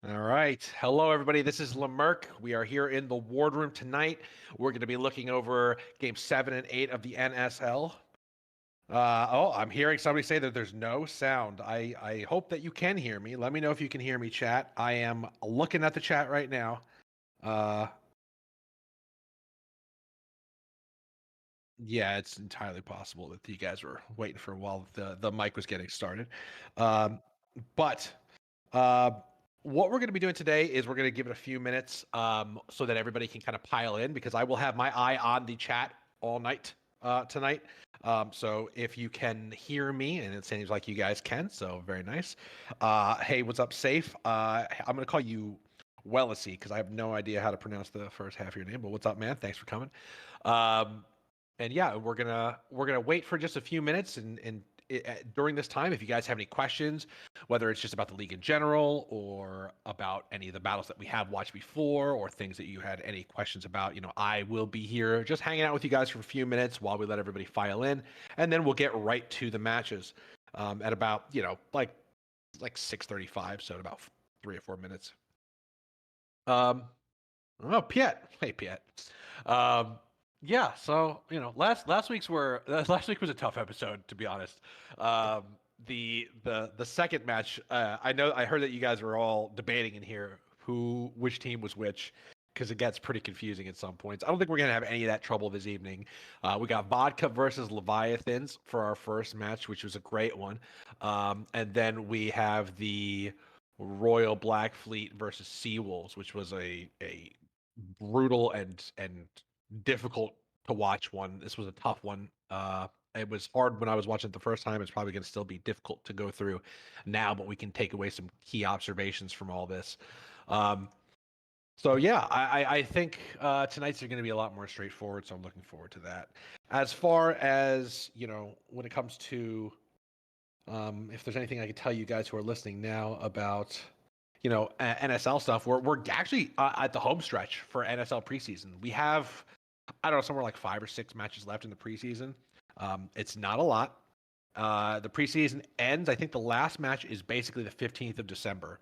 All right. Hello, everybody. This is Merc. We are here in the Wardroom tonight. We're going to be looking over Game 7 and 8 of the NSL. I'm hearing somebody say that there's no sound. I hope that you can hear me. Let me know if you can hear me, chat. I am looking at the chat right now. Uh, yeah, it's entirely possible that you guys were waiting for a while the mic was getting started. Um, but Uh, what we're going to be doing today is we're going to give it a few minutes so that everybody can kind of pile in because I will have my eye on the chat all night tonight. So if you can hear me, and it seems like you guys can, so very nice. Hey, what's up, Safe? I'm going to call you Wellesley because I have no idea how to pronounce the first half of your name. But what's up, man? Thanks for coming. Um, and yeah, we're gonna wait for just a few minutes, and during this time, if you guys have any questions, whether it's just about the league in general or about any of the battles that we have watched before or things that you had any questions about, I will be here just hanging out with you guys for a few minutes while we let everybody file in, and then we'll get right to the matches at about like 6:35, so in about 3 or 4 minutes. Um, Oh, Piet. Hey, Piet. Um, yeah. So last week's were last week was a tough episode, to be honest. The second match, I heard that you guys were all debating in here which team was which, because it gets pretty confusing at some points. I don't think we're gonna have any of that trouble this evening. We got Vodka versus Leviathans for our first match, which was a great one, and then we have the Royal Black Fleet versus Seawolves, which was a brutal and difficult to watch one. This was a tough one. It was hard when I was watching it the first time. It's probably going to still be difficult to go through now, but we can take away some key observations from all this. Um, so yeah, I think tonight's are going to be a lot more straightforward. So I'm looking forward to that. As far as when it comes to if there's anything I can tell you guys who are listening now about NSL stuff. We're actually at the home stretch for NSL preseason. We have, I don't know, somewhere like 5 or 6 matches left in the preseason. It's not a lot. The preseason ends. I think the last match is basically the 15th of December.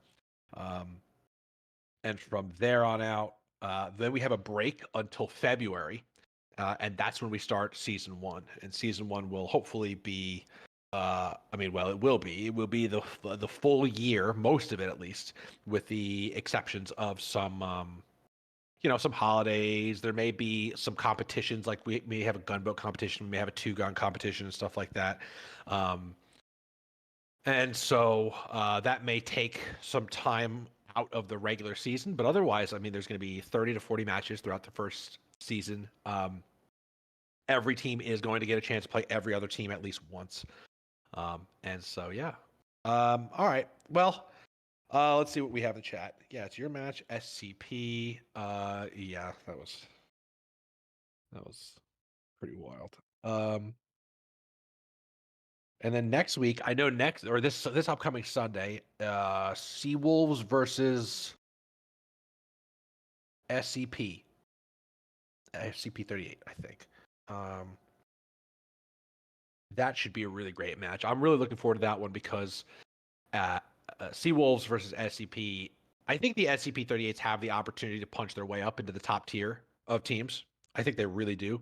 Um, and from there on out, then we have a break until February. And that's when we start season one. And season one will hopefully be, it will be. It will be the full year, most of it at least, with the exceptions of some holidays. There may be some competitions, like we may have a gunboat competition, we may have a two-gun competition and stuff like that. Um, and so that may take some time out of the regular season, but otherwise, I mean, there's going to be 30 to 40 matches throughout the first season. Every team is going to get a chance to play every other team at least once. And so, yeah. All right. Well, let's see what we have in chat. Yeah, it's your match, SCP. Yeah, that was pretty wild. And then next week, I know this upcoming Sunday, Seawolves versus SCP. SCP-38, I think. Um, that should be a really great match. I'm really looking forward to that one because uh, Seawolves versus SCP. I think the SCP-38s have the opportunity to punch their way up into the top tier of teams. I think they really do,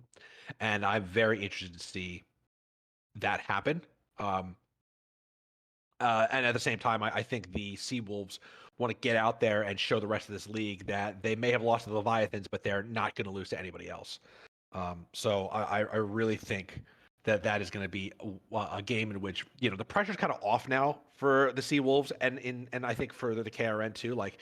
and I'm very interested to see that happen. Um, and at the same time, I think the Seawolves want to get out there and show the rest of this league that they may have lost to the Leviathans, but they're not going to lose to anybody else. So I really think that is going to be a game in which the pressure's kind of off now for the Seawolves and I think for the KRN too. Like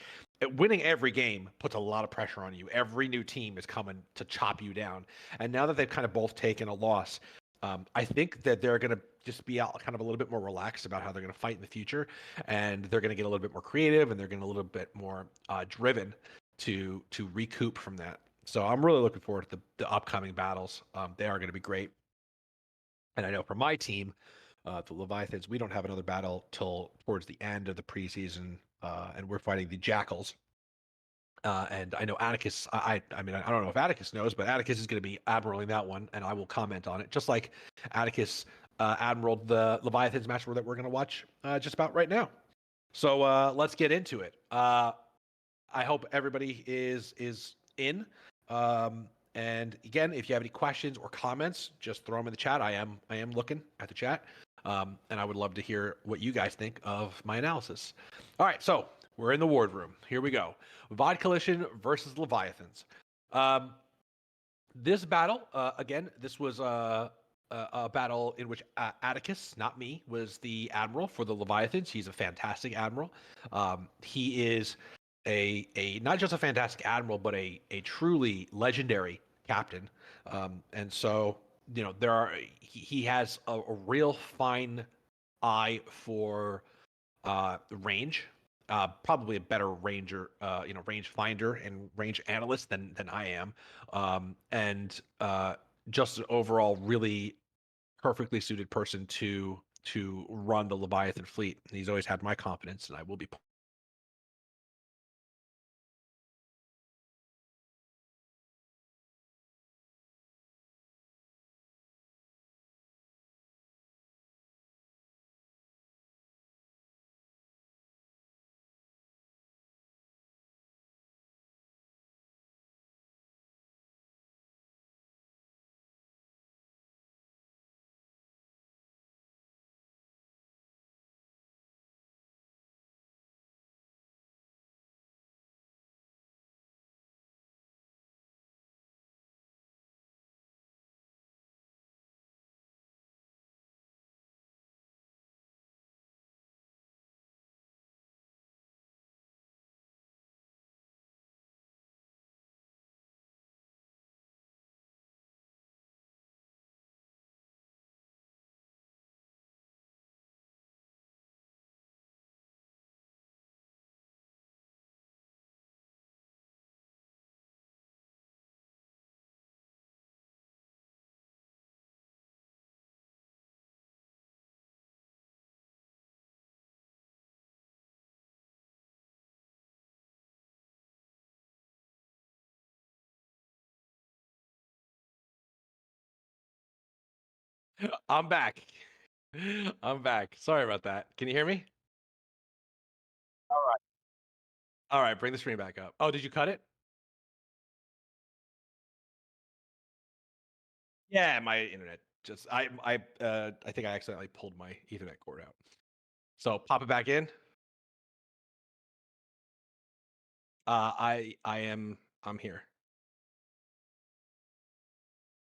winning every game puts a lot of pressure on you. Every new team is coming to chop you down, and now that they've kind of both taken a loss, I think that they're going to just be out kind of a little bit more relaxed about how they're going to fight in the future, and they're going to get a little bit more creative, and they're going to a little bit more driven to recoup from that. So I'm really looking forward to the upcoming battles. They are going to be great. And I know for my team, the Leviathans, we don't have another battle till towards the end of the preseason, and we're fighting the Jackals. And I know Atticus. I mean, I don't know if Atticus knows, but Atticus is going to be admiraling that one, and I will comment on it, just like Atticus admiraled the Leviathans match that we're going to watch just about right now. So let's get into it. I hope everybody is in. Um, and again, if you have any questions or comments, just throw them in the chat. I am looking at the chat, and I would love to hear what you guys think of my analysis. All right, so we're in the Wardroom. Here we go. VOD Collision versus Leviathans. Um, this battle, again, this was a battle in which Atticus, not me, was the admiral for the Leviathans. He's a fantastic admiral. He is a not just a fantastic admiral, but a truly legendary captain. And so, he has a real fine eye for range. Probably a better range finder and range analyst than I am, and just an overall really perfectly suited person to run the Leviathan fleet. He's always had my confidence, and I will be. I'm back. I'm back. Sorry about that. Can you hear me? All right. All right. Bring the stream back up. Oh, did you cut it? Yeah, my internet just I think I accidentally pulled my Ethernet cord out. So pop it back in. I'm here.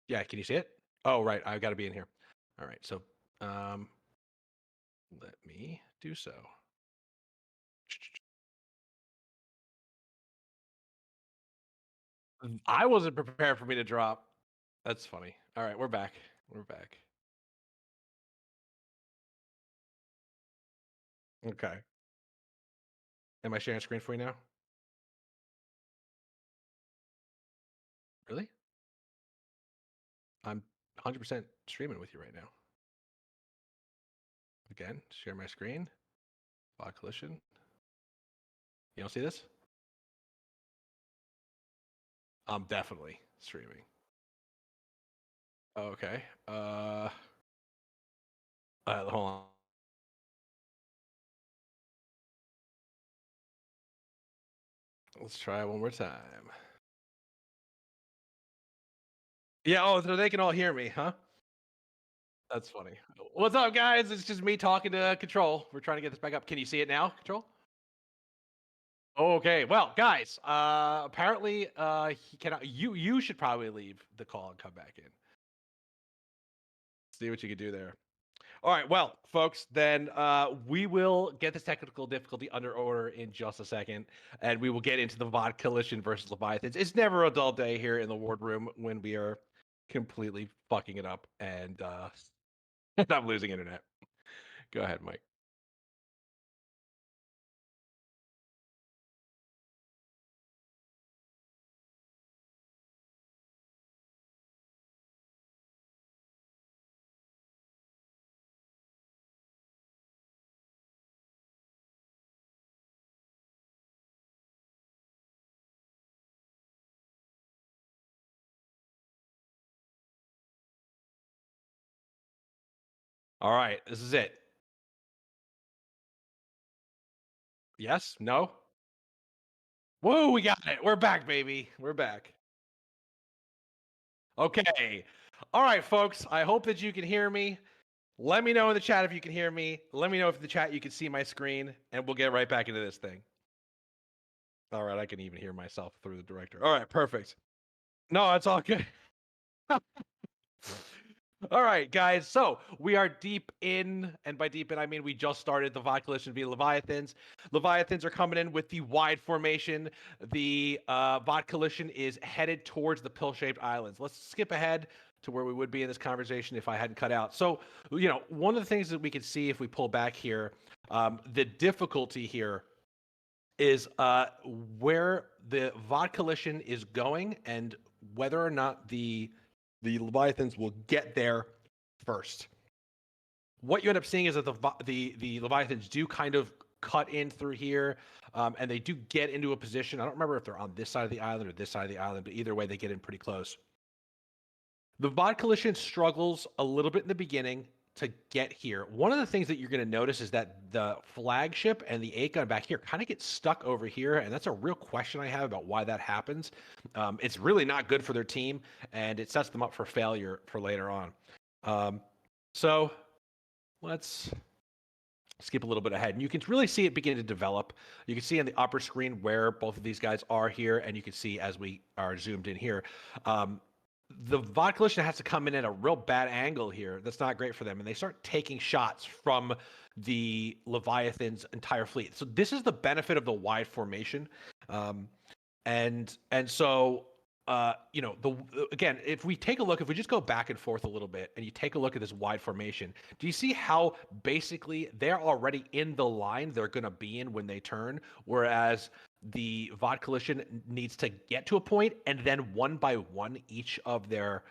Yeah, can you see it? Oh, right. I've got to be in here. All right. So um, let me do so. I wasn't prepared for me to drop. That's funny. All right, we're back. We're back. Okay. Am I sharing screen for you now? Really? I'm 100% streaming with you right now. Again, share my screen. Bot collision. You don't see this? I'm definitely streaming. Okay. Hold on. Let's try it one more time. Yeah. Oh, so they can all hear me, huh? That's funny. What's up, guys? It's just me talking to Control. We're trying to get this back up. Can you see it now, Control? Okay. Well, guys, apparently he cannot. You should probably leave the call and come back in. See what you can do there. All right, well, folks, then we will get this technical difficulty under order in just a second, and we will get into the VOD collision versus Leviathans. It's never a dull day here in the Wardroom when we are completely fucking it up and and I'm losing internet. Go ahead, Mike. All right, this is it. Yes? No? Whoa, we got it. We're back, baby. We're back. Okay. All right, folks. I hope that you can hear me. Let me know in the chat if you can hear me. Let me know if in the chat you can see my screen, and we'll get right back into this thing. All right, I can even hear myself through the director. All right, perfect. No, it's all good. All right, guys. So we are deep in, and by deep in, I mean we just started the VOD collision via Leviathans. Leviathans are coming in with the wide formation. The VOD collision is headed towards the pill-shaped islands. Let's skip ahead to where we would be in this conversation if I hadn't cut out. So, one of the things that we can see if we pull back here, the difficulty here is where the VOD collision is going and whether or not the Leviathans will get there first. What you end up seeing is that the Leviathans do kind of cut in through here, and they do get into a position. I don't remember if they're on this side of the island or this side of the island, but either way, they get in pretty close. The VOD collision struggles a little bit in the beginning to get here. One of the things that you're going to notice is that the flagship and the 8-gun back here kind of get stuck over here, and that's a real question I have about why that happens. It's really not good for their team, and it sets them up for failure for later on. So let's skip a little bit ahead, and you can really see it begin to develop. You can see on the upper screen where both of these guys are here, and you can see as we are zoomed in here. The VOD collision has to come in at a real bad angle here. That's not great for them. And they start taking shots from the Leviathan's entire fleet. So this is the benefit of the wide formation. And so again, if we take a look, if we just go back and forth a little bit and you take a look at this wide formation, do you see how basically they're already in the line they're going to be in when they turn, whereas the VOD collision needs to get to a point and then one by one each of their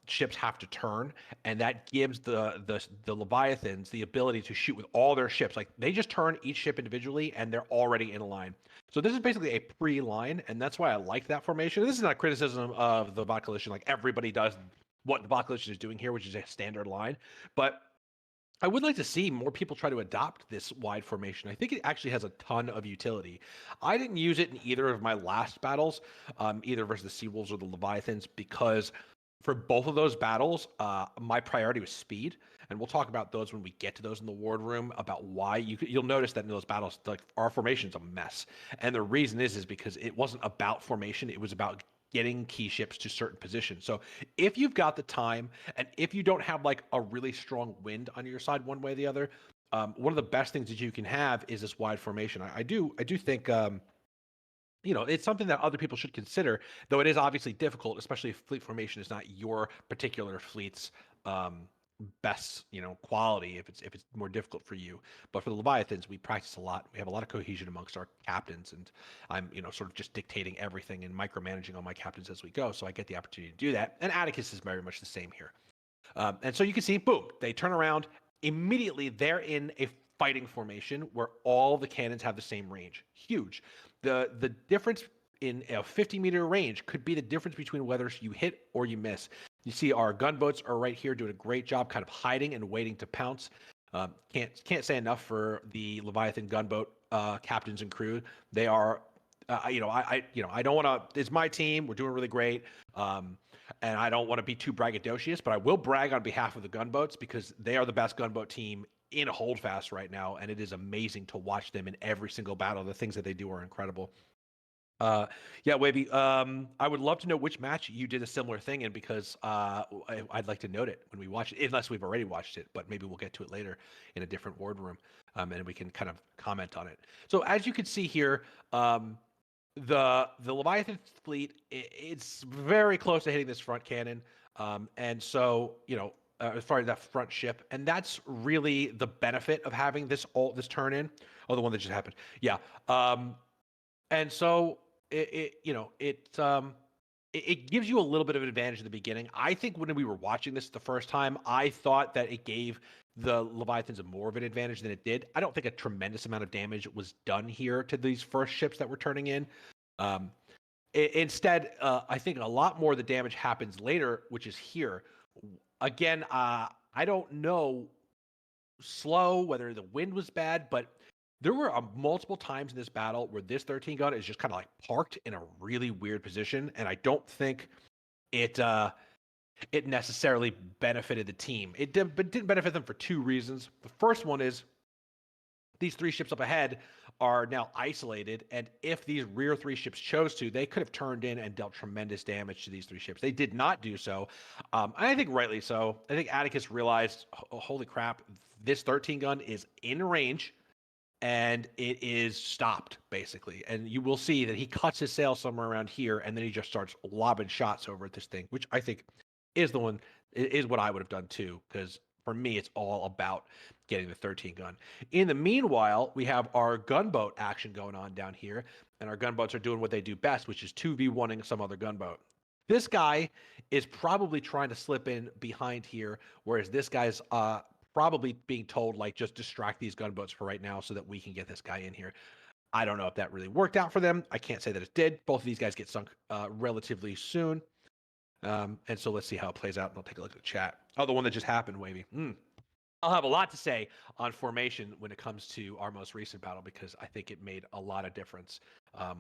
ships have to turn, and that gives the Leviathans the ability to shoot with all their ships. Like they just turn each ship individually and they're already in a line. So this is basically a pre-line, and that's why I like that formation. This is not criticism of the VOD collision. Like everybody does what the VOD collision is doing here, which is a standard line. But I would like to see more people try to adopt this wide formation. I think it actually has a ton of utility. I didn't use it in either of my last battles, either versus the Seawolves or the Leviathans, because for both of those battles, my priority was speed, and we'll talk about those when we get to those in the Wardroom about why you'll notice that in those battles, like our formation's a mess, and the reason is because it wasn't about formation; it was about getting key ships to certain positions. So if you've got the time and if you don't have like a really strong wind on your side one way or the other, one of the best things that you can have is this wide formation. I do think it's something that other people should consider, though it is obviously difficult, especially if fleet formation is not your particular fleet's best, quality, if it's more difficult for you. But for the Leviathans, we practice a lot. We have a lot of cohesion amongst our captains, and I'm, sort of just dictating everything and micromanaging all my captains as we go. So I get the opportunity to do that. And Atticus is very much the same here. And so you can see, boom, they turn around immediately. They're in a fighting formation where all the cannons have the same range. Huge. The difference in a 50-meter range could be the difference between whether you hit or you miss. You see our gunboats are right here doing a great job kind of hiding and waiting to pounce. Can't say enough for the Leviathan gunboat captains and crew. They are, I don't want to. It's my team. We're doing really great, and I don't want to be too braggadocious, but I will brag on behalf of the gunboats because they are the best gunboat team in a holdfast right now, and it is amazing to watch them in every single battle. The things that they do are incredible. Yeah, Wavy. I would love to know which match you did a similar thing in because I'd like to note it when we watch it, unless we've already watched it. But maybe we'll get to it later in a different Wardroom, and we can kind of comment on it. So as you can see here, the Leviathan fleet it's very close to hitting this front cannon, and so as far as that front ship, and that's really the benefit of having this turn in. Oh, the one that just happened. Yeah. And so it gives you a little bit of an advantage in the beginning. I think when we were watching this the first time, I thought that it gave the Leviathans more of an advantage than it did. I don't think a tremendous amount of damage was done here to these first ships that were turning in. Instead, I think a lot more of the damage happens later, which is here. Again, I don't know slow whether the wind was bad, but There were multiple times in this battle where this 13 gun is just kind of like parked in a really weird position, and I don't think it it necessarily benefited the team. It didn't benefit them for two reasons. The first one is these three ships up ahead are now isolated, and if these rear three ships chose to, they could have turned in and dealt tremendous damage to these three ships. They did not do so, and I think rightly so. I think Atticus realized, holy crap, this 13 gun is in range, and it is stopped, basically. And you will see that he cuts his sail somewhere around here, and then he just starts lobbing shots over at this thing, which I think is what I would have done too, because for me, it's all about getting the 13 gun. In the meanwhile, we have our gunboat action going on down here, and our gunboats are doing what they do best, which is 2v1ing some other gunboat. This guy is probably trying to slip in behind here, whereas this guy's probably being told, like, just distract these gunboats for right now so that we can get this guy in here. I don't know if that really worked out for them. I can't say that it did. Both of these guys get sunk relatively soon. And so let's see how it plays out. I'll take a look at the chat. Oh, the one that just happened, Wavy. I'll have a lot to say on formation when it comes to our most recent battle, because I think it made a lot of difference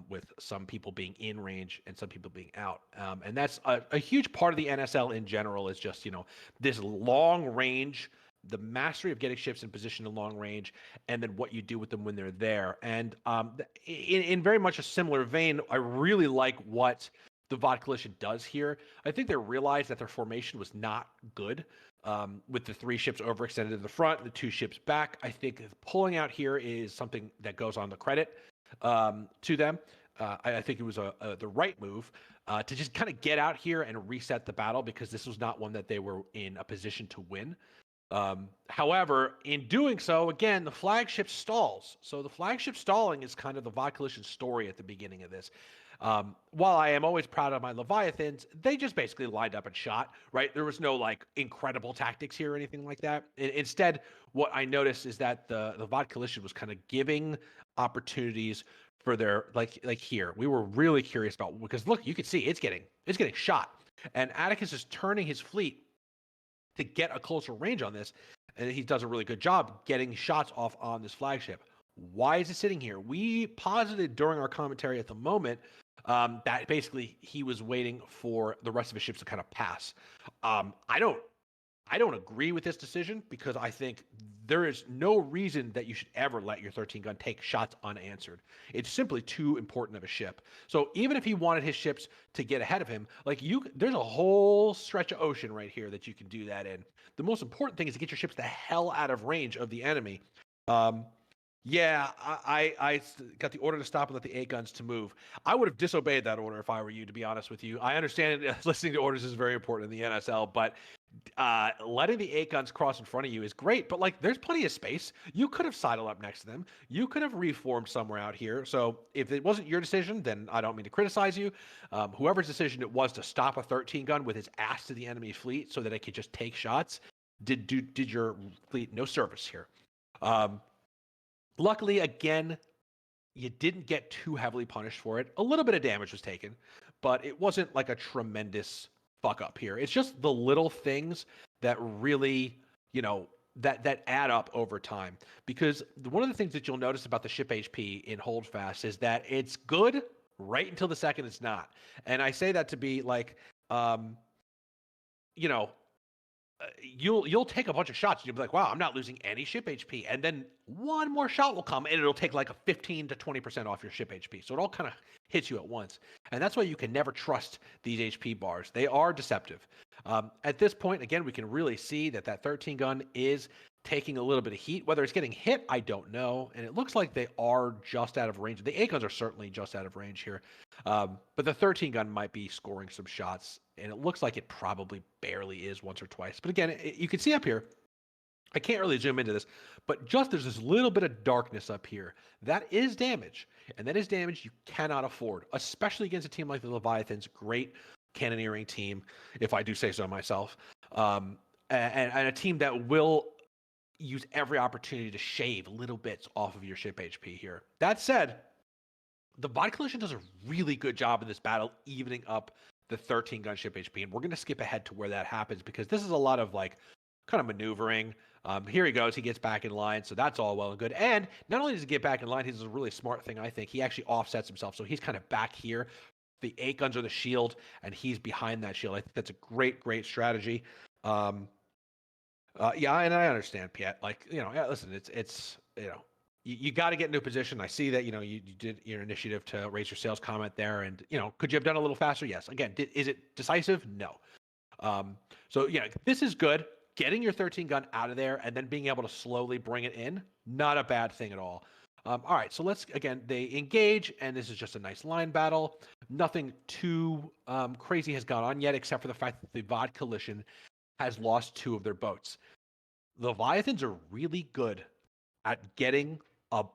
with some people being in range and some people being out. And that's a huge part of the NSL in general, is just, this long range, the mastery of getting ships in position in long range, and then what you do with them when they're there. And in very much a similar vein, I really like what the VOD Coalition does here. I think they realized that their formation was not good. With the three ships overextended to the front, the two ships back. I think pulling out here is something that goes on the credit to them. I think it was the right move to just kind of get out here and reset the battle, because this was not one that they were in a position to win. However, in doing so, again, the flagship stalls. So the flagship stalling is kind of the VOD Coalition story at the beginning of this. While I am always proud of my Leviathans, they just basically lined up and shot, right? There was no like incredible tactics here or anything like that. Instead, what I noticed is that the VOD Coalition was kind of giving opportunities for their like here. We were really curious about, because look, you can see it's getting shot. And Atticus is turning his fleet to get a closer range on this, and he does a really good job getting shots off on this flagship. Why is it sitting here? We posited during our commentary at the moment that basically he was waiting for the rest of his ships to kind of pass. I don't agree with this decision, because I think there is no reason that you should ever let your 13 gun take shots unanswered. It's simply too important of a ship. So even if he wanted his ships to get ahead of him, there's a whole stretch of ocean right here that you can do that in. The most important thing is to get your ships the hell out of range of the enemy. Yeah, I got the order to stop and let the 8 guns to move. I would have disobeyed that order if I were you, to be honest with you. I understand listening to orders is very important in the NSL, but letting the 8 guns cross in front of you is great. But there's plenty of space. You could have sidled up next to them. You could have reformed somewhere out here. So if it wasn't your decision, then I don't mean to criticize you. Whoever's decision it was to stop a 13 gun with his ass to the enemy fleet so that it could just take shots, did your fleet no service here. Luckily, again, you didn't get too heavily punished for it. A little bit of damage was taken, but it wasn't like a tremendous fuck up here. It's just the little things that really, that add up over time. Because one of the things that you'll notice about the ship HP in Holdfast is that it's good right until the second it's not. And I say that to be like, you'll take a bunch of shots and you'll be like, wow, I'm not losing any ship HP. And then one more shot will come and it'll take like a 15 to 20% off your ship HP. So it all kind of hits you at once. And that's why you can never trust these HP bars. They are deceptive. At this point, again, we can really see that 13 gun is taking a little bit of heat. Whether it's getting hit, I don't know. And it looks like they are just out of range. The 8 guns are certainly just out of range here. But the 13 gun might be scoring some shots. And it looks like it probably barely is once or twice. But again, you can see up here, I can't really zoom into this, but just there's this little bit of darkness up here. That is damage. And that is damage you cannot afford, especially against a team like the Leviathans. Great cannoneering team, if I do say so myself. And a team that will use every opportunity to shave little bits off of your ship HP here. That said, the VOD Coalition does a really good job in this battle, evening up the 13 gun ship HP. And we're going to skip ahead to where that happens, because this is a lot of kind of maneuvering. Here he goes. He gets back in line, so that's all well and good. And not only does he get back in line, he does a really smart thing, I think. He actually offsets himself, so he's kind of back here. The 8 guns are the shield, and he's behind that shield. I think that's a great strategy. Yeah, and I understand, Piet. Like, yeah, listen, it's you got to get into a position. I see that, you did your initiative to raise your sales comment there, and could you have done a little faster? Yes. Again, is it decisive? No. So yeah, this is good. Getting your 13 gun out of there and then being able to slowly bring it in, not a bad thing at all. All right, so they engage, and this is just a nice line battle. Nothing too crazy has gone on yet, except for the fact that the VOD Coalition has lost 2 of their boats. The Leviathans are really good at getting a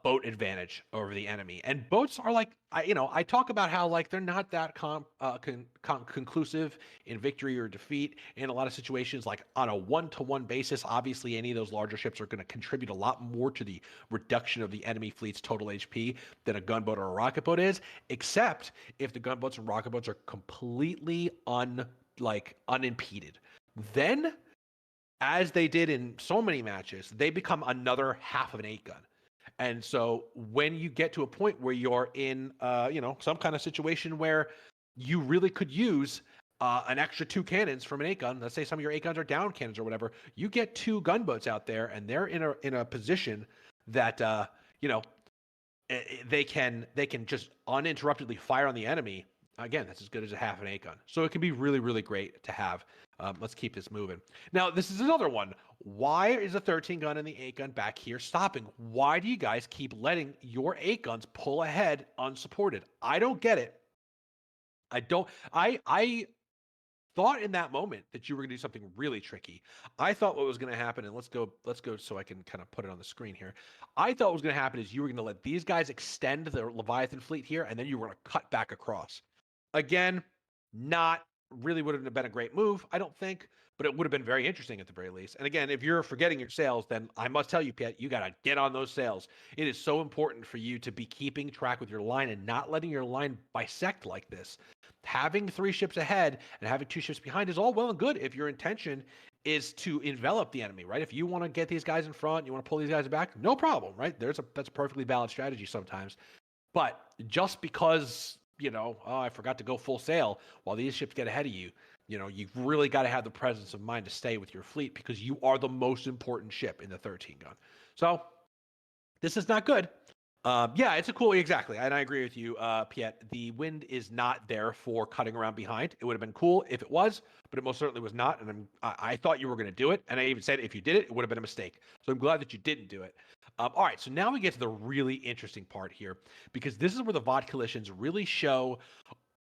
boat advantage over the enemy, and boats are like I talk about how like they're not that conclusive in victory or defeat in a lot of situations. Like on a 1-to-1 basis, obviously any of those larger ships are going to contribute a lot more to the reduction of the enemy fleet's total HP than a gunboat or a rocket boat is, except if the gunboats and rocket boats are completely unimpeded. Then, as they did in so many matches, they become another half of an 8 gun. And so when you get to a point where you're in, some kind of situation where you really could use an extra 2 cannons from an 8 gun, let's say some of your 8 guns are down cannons or whatever, you get 2 gunboats out there, and they're in a position that they can just uninterruptedly fire on the enemy. Again, that's as good as a half an 8 gun. So it can be really great to have. Let's keep this moving. Now, this is another one. Why is a 13 gun and the 8 gun back here stopping? Why do you guys keep letting your 8 guns pull ahead unsupported? I don't get it. I thought in that moment that you were going to do something really tricky. I thought what was going to happen, and let's go so I can kind of put it on the screen here. I thought what was going to happen is you were going to let these guys extend the Leviathan fleet here, and then you were going to cut back across. Again, not really would have been a great move, I don't think, but it would have been very interesting at the very least. And again, if you're forgetting your sails, then I must tell you, Piet, you got to get on those sails. It is so important for you to be keeping track with your line and not letting your line bisect like this. Having 3 ships ahead and having 2 ships behind is all well and good if your intention is to envelop the enemy, right? If you want to get these guys in front, you want to pull these guys back, no problem, right? That's a perfectly valid strategy sometimes. But just because I forgot to go full sail while these ships get ahead of you, you've really got to have the presence of mind to stay with your fleet because you are the most important ship in the 13 gun. So this is not good. Yeah, it's a cool, exactly. And I agree with you, Piet. The wind is not there for cutting around behind. It would have been cool if it was, but it most certainly was not. And I thought you were going to do it. And I even said if you did it, it would have been a mistake. So I'm glad that you didn't do it. All right, so now we get to the really interesting part here, because this is where the VOD Coalitions really show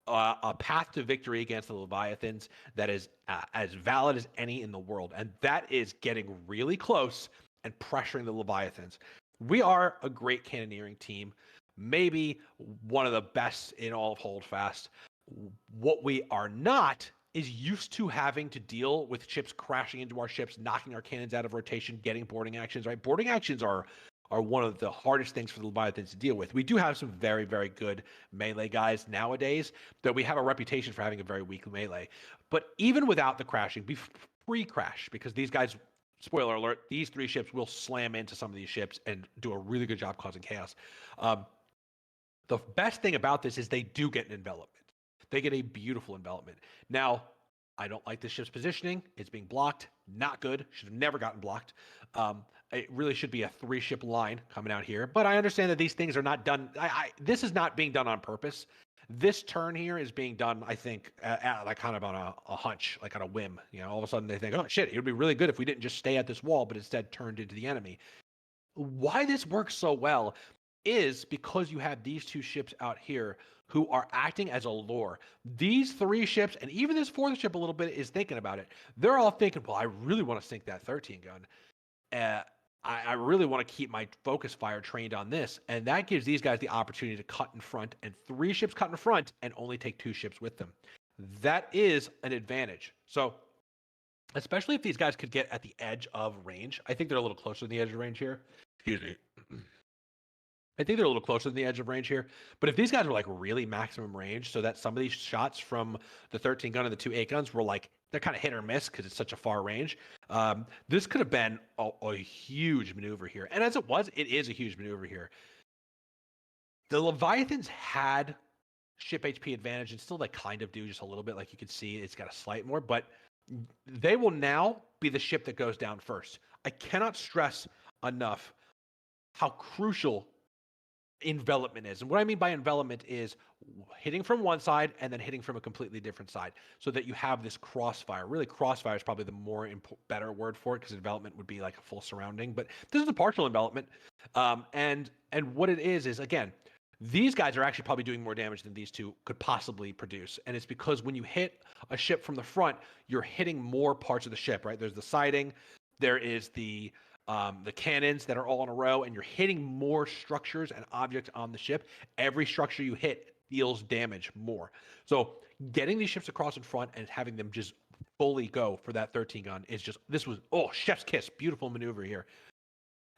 a path to victory against the Leviathans that is as valid as any in the world. And that is getting really close and pressuring the Leviathans. We are a great cannoneering team, maybe one of the best in all of Holdfast. What we are not is used to having to deal with ships crashing into our ships, knocking our cannons out of rotation, getting boarding actions, right? Boarding actions are one of the hardest things for the Leviathans to deal with. We do have some very good melee guys nowadays, that we have a reputation for having a very weak melee. But even without the crashing, pre-crash, because these guys, spoiler alert, these 3 ships will slam into some of these ships and do a really good job causing chaos. The best thing about this is they do get an envelopment. They get a beautiful envelopment. Now, I don't like this ship's positioning. It's being blocked. Not good. Should have never gotten blocked. It really should be a 3-ship line coming out here. But I understand that these things are not done. This is not being done on purpose. This turn here is being done, I think, like kind of on a hunch, like on a whim. All of a sudden they think, oh shit, it would be really good if we didn't just stay at this wall, but instead turned into the enemy. Why this works so well is because you have these 2 ships out here who are acting as a lure. These 3 ships, and even this 4th ship a little bit, is thinking about it. They're all thinking, well, I really want to sink that 13 gun. I really want to keep my focus fire trained on this. And that gives these guys the opportunity to cut in front, and 3 ships cut in front and only take 2 ships with them. That is an advantage. So, especially if these guys could get at the edge of range. I think they're a little closer to the edge of range here. Excuse me. I think they're a little closer than the edge of range here. But if these guys were like really maximum range, so that some of these shots from the 13 gun and the two 8 guns were like, they're kind of hit or miss because it's such a far range. This could have been a huge maneuver here. And as it was, it is a huge maneuver here. The Leviathans had ship HP advantage and still they kind of do just a little bit. Like you can see it's got a slight more, but they will now be the ship that goes down first. I cannot stress enough how crucial envelopment is. And what I mean by envelopment is hitting from one side and then hitting from a completely different side so that you have this crossfire. Really, crossfire is probably the more better word for it because envelopment would be like a full surrounding, but this is a partial envelopment. And what it is again, these guys are actually probably doing more damage than these two could possibly produce. And it's because when you hit a ship from the front, you're hitting more parts of the ship, right? There's the siding, there is the cannons that are all in a row, and you're hitting more structures and objects on the ship. Every structure you hit deals damage more. So getting these ships across in front and having them just fully go for that 13 gun is just, this was, chef's kiss. Beautiful maneuver here.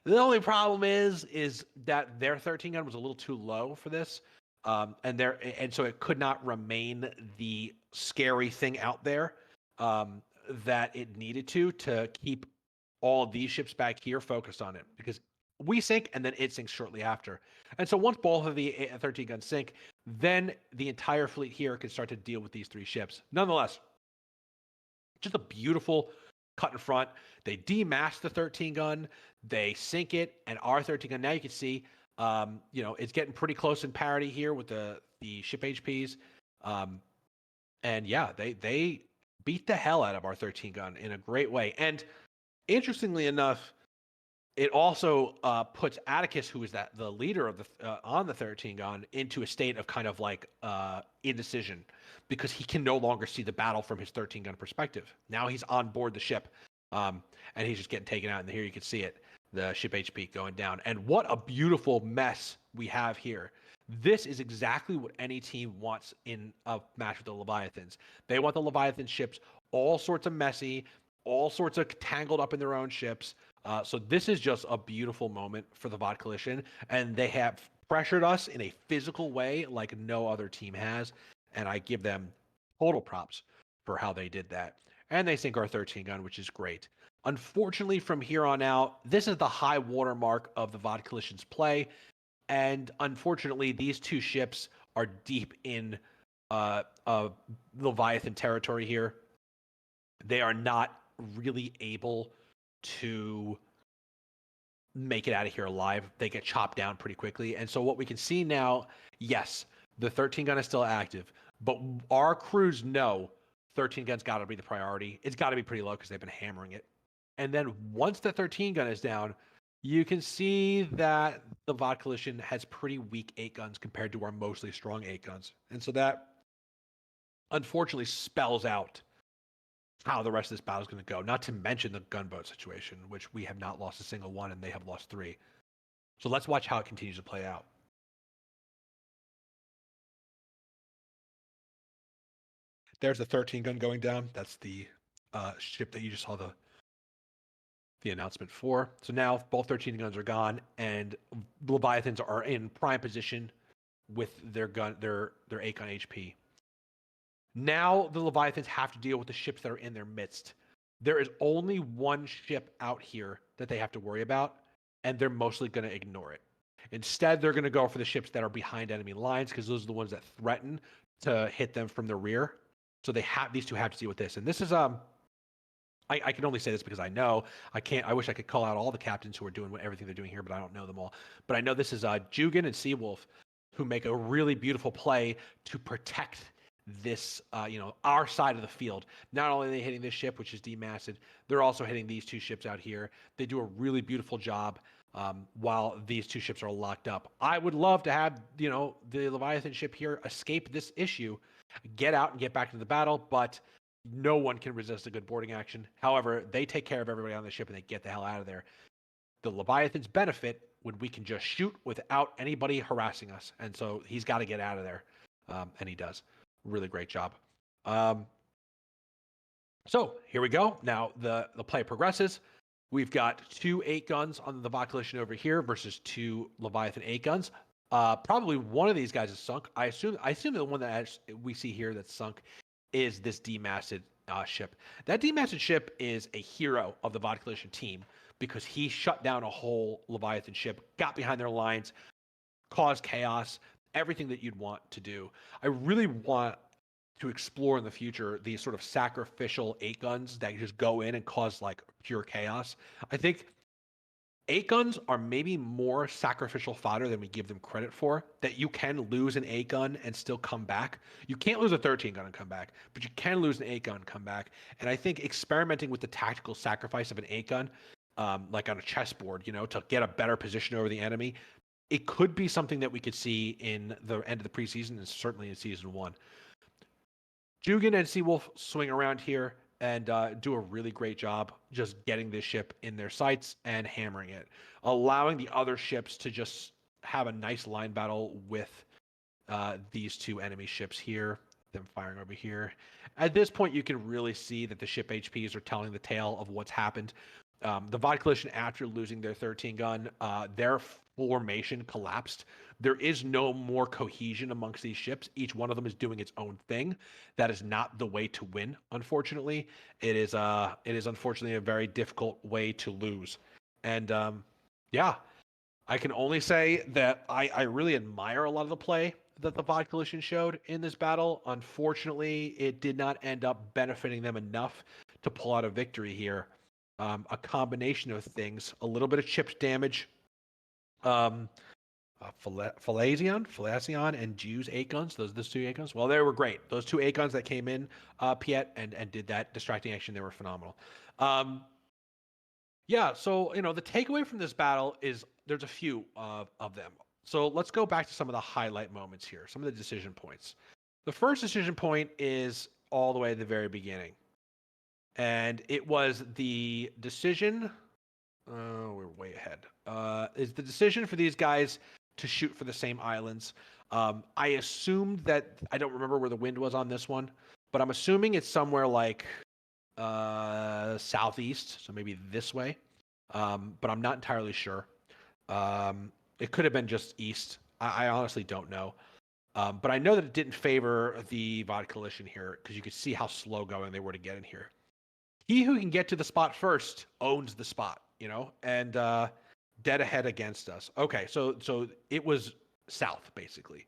The only problem is that their 13 gun was a little too low for this. And so it could not remain the scary thing out there that it needed to keep all of these ships back here focused on it, because we sink and then it sinks shortly after. And so once both of the 13 guns sink, then the entire fleet here can start to deal with these three ships. Nonetheless, just a beautiful cut in front. They demask the 13 gun, they sink it, and our 13 gun, now you can see, it's getting pretty close in parity here with the ship HPs. And yeah, they beat the hell out of our 13 gun in a great way. And interestingly enough, it also puts Atticus, who is the leader of the on the 13 gun, into a state of kind of like indecision, because he can no longer see the battle from his 13 gun perspective. Now he's on board the ship, and he's just getting taken out. And here you can see it, the ship HP going down. And what a beautiful mess we have here. This is exactly what any team wants in a match with the Leviathans. They want the Leviathan ships all sorts of messy, all sorts of tangled up in their own ships. So this is just a beautiful moment for the VOD Coalition, and they have pressured us in a physical way like no other team has, and I give them total props for how they did that. And they sink our 13 gun, which is great. Unfortunately, from here on out, this is the high watermark of the VOD Coalition's play, and unfortunately, these two ships are deep in Leviathan territory here. They are not really able to make it out of here alive. They get chopped down pretty quickly. And so what we can see now, yes, the 13 gun is still active, but our crews know 13 gun's got to be the priority. It's got to be pretty low because they've been hammering it. And then once the 13 gun is down, you can see that the VOD Coalition has pretty weak 8 guns compared to our mostly strong 8 guns. And so that unfortunately spells out how the rest of this battle is going to go, not to mention the gunboat situation, which we have not lost a single one and they have lost 3. So let's watch how it continues to play out. There's the 13 gun going down. That's the ship that you just saw the announcement for. So now both 13 guns are gone, and Leviathans are in prime position with their 8 gun HP. Now the Leviathans have to deal with the ships that are in their midst. There is only one ship out here that they have to worry about, and they're mostly going to ignore it. Instead, they're going to go for the ships that are behind enemy lines, because those are the ones that threaten to hit them from the rear. So these two have to deal with this. And this is I can only say this because I know. I wish I could call out all the captains who are doing everything they're doing here, but I don't know them all. But I know this is Jugan and Seawolf, who make a really beautiful play to protect this, our side of the field. Not only are they hitting this ship, which is demasted, they're also hitting these two ships out here. They do a really beautiful job while these two ships are locked up. I would love to have, the Leviathan ship here escape this issue, get out and get back into the battle, but no one can resist a good boarding action. However, they take care of everybody on the ship and they get the hell out of there. The Leviathans benefit when we can just shoot without anybody harassing us. And so he's got to get out of there. And he does. Really great job. So here we go. Now the play progresses. We've got 2 8 guns on the VOD Collision over here versus 2 Leviathan 8 guns. Probably one of these guys is sunk. I assume the one that we see here that's sunk is this demasted ship. That demasted ship is a hero of the VOD Collision team because he shut down a whole Leviathan ship, got behind their lines, caused chaos, everything that you'd want to do. I really want to explore in the future these sort of sacrificial 8 guns that just go in and cause like pure chaos. I think 8 guns are maybe more sacrificial fodder than we give them credit for. That you can lose an 8 gun and still come back. You can't lose a 13 gun and come back, but you can lose an 8 gun and come back. And I think experimenting with the tactical sacrifice of an 8 gun, like on a chessboard, to get a better position over the enemy, it could be something that we could see in the end of the preseason and certainly in season 1. Jugan and Seawolf swing around here and do a really great job just getting this ship in their sights and hammering it, allowing the other ships to just have a nice line battle with these 2 enemy ships here, them firing over here. At this point, you can really see that the ship HPs are telling the tale of what's happened. The VOD Collision, after losing their 13 gun, their formation collapsed. There is no more cohesion amongst these ships. Each one of them is doing its own thing. That is not the way to win, unfortunately. It is unfortunately a very difficult way to lose. And yeah, I can only say that I really admire a lot of the play that the VOD Collision showed in this battle. Unfortunately, it did not end up benefiting them enough to pull out a victory here. A combination of things, a little bit of chips damage, Phalazion and Jew's 8 guns. Those 2 8 guns. Well, they were great. Those 2 8 guns that came in, Piet, and did that distracting action, they were phenomenal. Yeah, so the takeaway from this battle is there's a few of them. So let's go back to some of the highlight moments here, some of the decision points. The first decision point is all the way at the very beginning. And it was the decision. We're way ahead. Is the decision for these guys to shoot for the same islands. I assumed that I don't remember where the wind was on this one, but I'm assuming it's somewhere like southeast, so maybe this way. But I'm not entirely sure. It could have been just east. I honestly don't know. But I know that it didn't favor the VOD Collision here because you could see how slow going they were to get in here. He who can get to the spot first owns the spot, and dead ahead against us. Okay, so it was south, basically.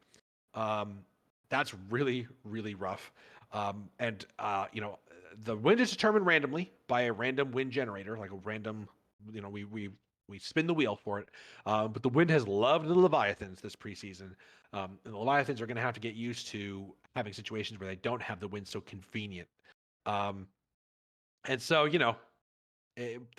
That's really, really rough. And the wind is determined randomly by a random wind generator, like a random, we spin the wheel for it. But the wind has loved the Leviathans this preseason. And the Leviathans are going to have to get used to having situations where they don't have the wind so convenient. And so,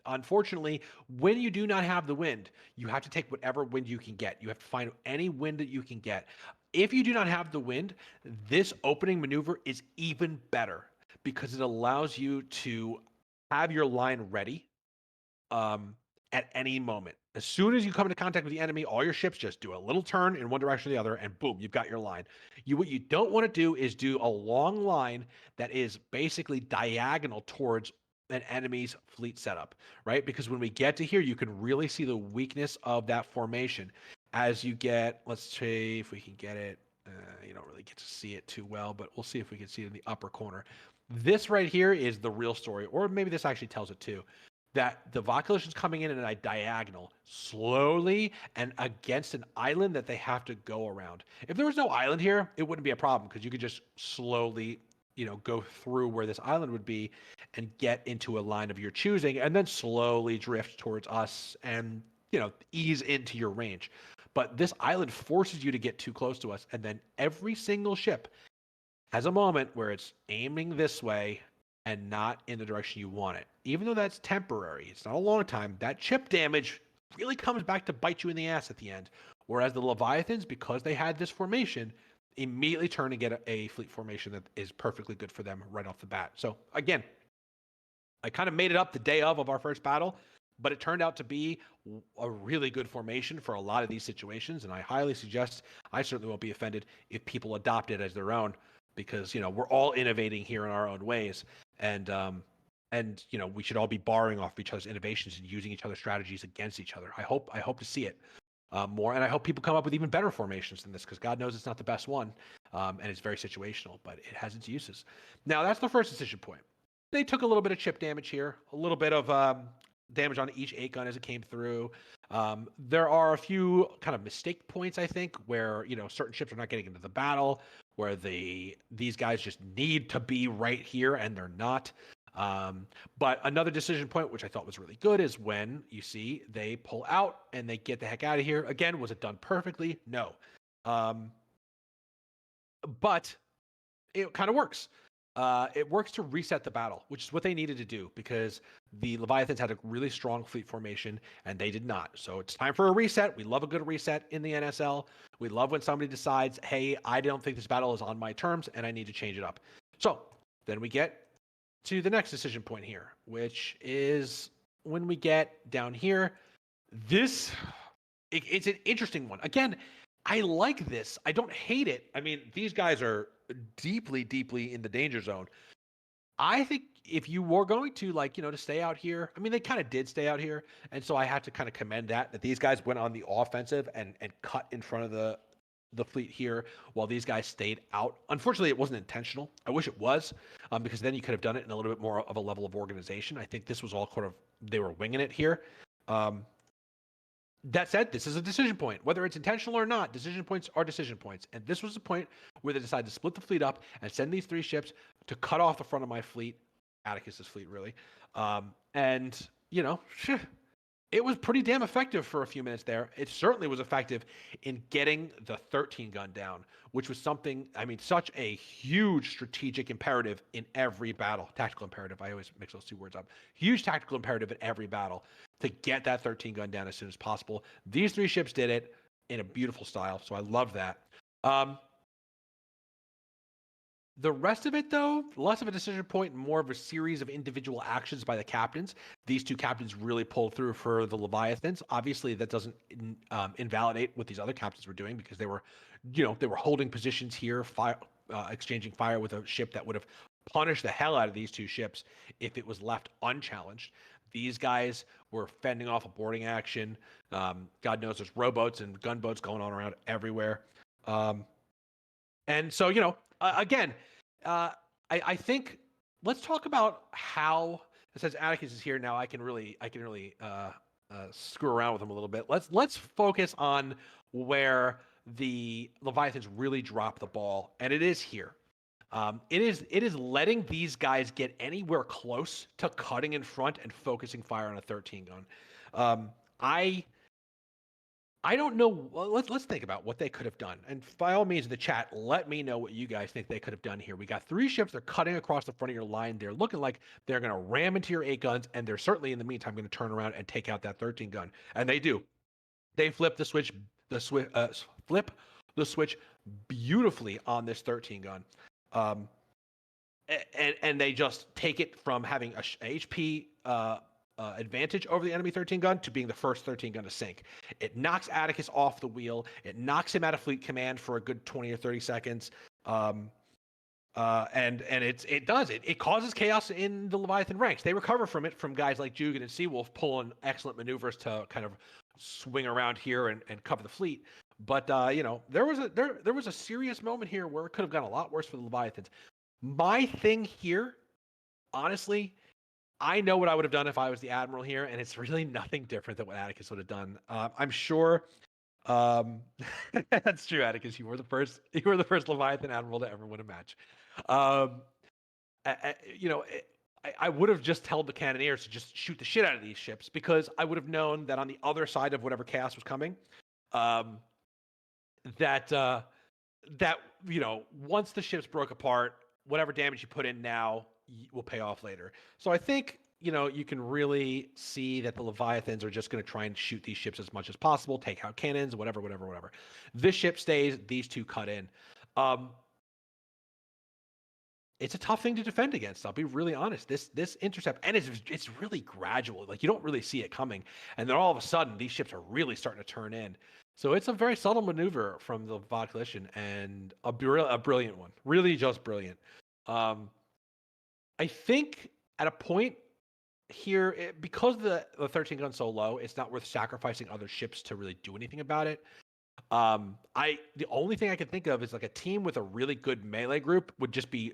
unfortunately, when you do not have the wind, you have to take whatever wind you can get. You have to find any wind that you can get. If you do not have the wind, this opening maneuver is even better because it allows you to have your line ready at any moment. As soon as you come into contact with the enemy, all your ships just do a little turn in one direction or the other, and boom, you've got your line. What you don't want to do is do a long line that is basically diagonal towards an enemy's fleet setup, right? Because when we get to here, you can really see the weakness of that formation. As you get, let's see if we can get it. You don't really get to see it too well, but we'll see if we can see it in the upper corner. This right here is the real story, or maybe this actually tells it too. That the VOD Collision's coming in a diagonal, slowly, and against an island that they have to go around. If there was no island here, it wouldn't be a problem because you could just slowly, go through where this island would be and get into a line of your choosing and then slowly drift towards us and, ease into your range. But this island forces you to get too close to us, and then every single ship has a moment where it's aiming this way and not in the direction you want it. Even though that's temporary, it's not a long time, that chip damage really comes back to bite you in the ass at the end. Whereas the Leviathans, because they had this formation, immediately turn and get a fleet formation that is perfectly good for them right off the bat. So again, I kind of made it up the day of our first battle, but it turned out to be a really good formation for a lot of these situations, and I highly suggest, I certainly won't be offended if people adopt it as their own, because, we're all innovating here in our own ways. And and we should all be borrowing off each other's innovations and using each other's strategies against each other. I hope to see it more, and I hope people come up with even better formations than this, because God knows it's not the best one, and it's very situational, but it has its uses. Now that's the first decision point. They took a little bit of chip damage here, a little bit of damage on each 8 gun as it came through. There are a few kind of mistake points, I think, where certain ships are not getting into the battle, where these guys just need to be right here and they're not. But another decision point, which I thought was really good, is when you see they pull out and they get the heck out of here. Again, was it done perfectly? No. But it kind of works. It works to reset the battle, which is what they needed to do, because the Leviathans had a really strong fleet formation and they did not. So it's time for a reset. We love a good reset in the NSL. We love when somebody decides, hey, I don't think this battle is on my terms and I need to change it up. So then we get to the next decision point here, which is when we get down here. It's an interesting one. Again, I like this. I don't hate it. I mean, these guys are deeply, deeply in the danger zone. I think if you were going to, to stay out here, I mean, they kind of did stay out here. And so I have to kind of commend that these guys went on the offensive and cut in front of the fleet here while these guys stayed out. Unfortunately, it wasn't intentional. I wish it was, because then you could have done it in a little bit more of a level of organization. I think this was all they were winging it here. That said, this is a decision point. Whether it's intentional or not, decision points are decision points. And this was the point where they decided to split the fleet up and send these 3 ships to cut off the front of my fleet, Atticus's fleet, really. It was pretty damn effective for a few minutes there. It certainly was effective in getting the 13 gun down, which was such a huge strategic imperative in every battle. Tactical imperative. I always mix those 2 words up. Huge tactical imperative in every battle to get that 13 gun down as soon as possible. These 3 ships did it in a beautiful style, so I love that. The rest of it, though, less of a decision point and more of a series of individual actions by the captains. These 2 captains really pulled through for the Leviathans. Obviously, that doesn't invalidate what these other captains were doing, because they were holding positions here, exchanging fire with a ship that would have punished the hell out of these 2 ships if it was left unchallenged. These guys were fending off a boarding action. God knows there's rowboats and gunboats going on around everywhere. And so, again, I think let's talk about how, since Atticus is here now, I can really screw around with him a little bit. Let's focus on where the Leviathans really drop the ball, and it is here. It is letting these guys get anywhere close to cutting in front and focusing fire on a 13 gun. I don't know. Well, let's think about what they could have done. And by all means, in the chat, let me know what you guys think they could have done here. We got 3 ships. They're cutting across the front of your line. They're looking like they're going to ram into your 8 guns, and they're certainly, in the meantime, going to turn around and take out that 13 gun. And they do. They flip the switch beautifully on this 13 gun. And they just take it from having a HP advantage over the enemy 13 gun to being the first 13 gun to sink. It knocks Atticus off the wheel. It knocks him out of fleet command for a good 20 or 30 seconds. And it causes chaos in the Leviathan ranks. They recover from it from guys like Jugan and Seawolf pulling excellent maneuvers to kind of swing around here and cover the fleet. But there was a serious moment here where it could have gone a lot worse for the Leviathans. My thing here, honestly, I know what I would have done if I was the admiral here, and it's really nothing different than what Atticus would have done. I'm sure that's true, Atticus. You were the first Leviathan admiral to ever win a match. I would have just told the cannoneers to just shoot the shit out of these ships, because I would have known that on the other side of whatever chaos was coming, that once the ships broke apart, whatever damage you put in now will pay off later. So I think, you can really see that the Leviathans are just going to try and shoot these ships as much as possible, take out cannons, whatever. This ship stays, these 2 cut in. It's a tough thing to defend against. I'll be really honest. This intercept, and it's really gradual. Like, you don't really see it coming. And then all of a sudden, these ships are really starting to turn in. So it's a very subtle maneuver from the VOD Coalition, and a brilliant one. Really just brilliant. I think at a point here, because the 13 gun's so low, it's not worth sacrificing other ships to really do anything about it. The only thing I can think of is like a team with a really good melee group would just be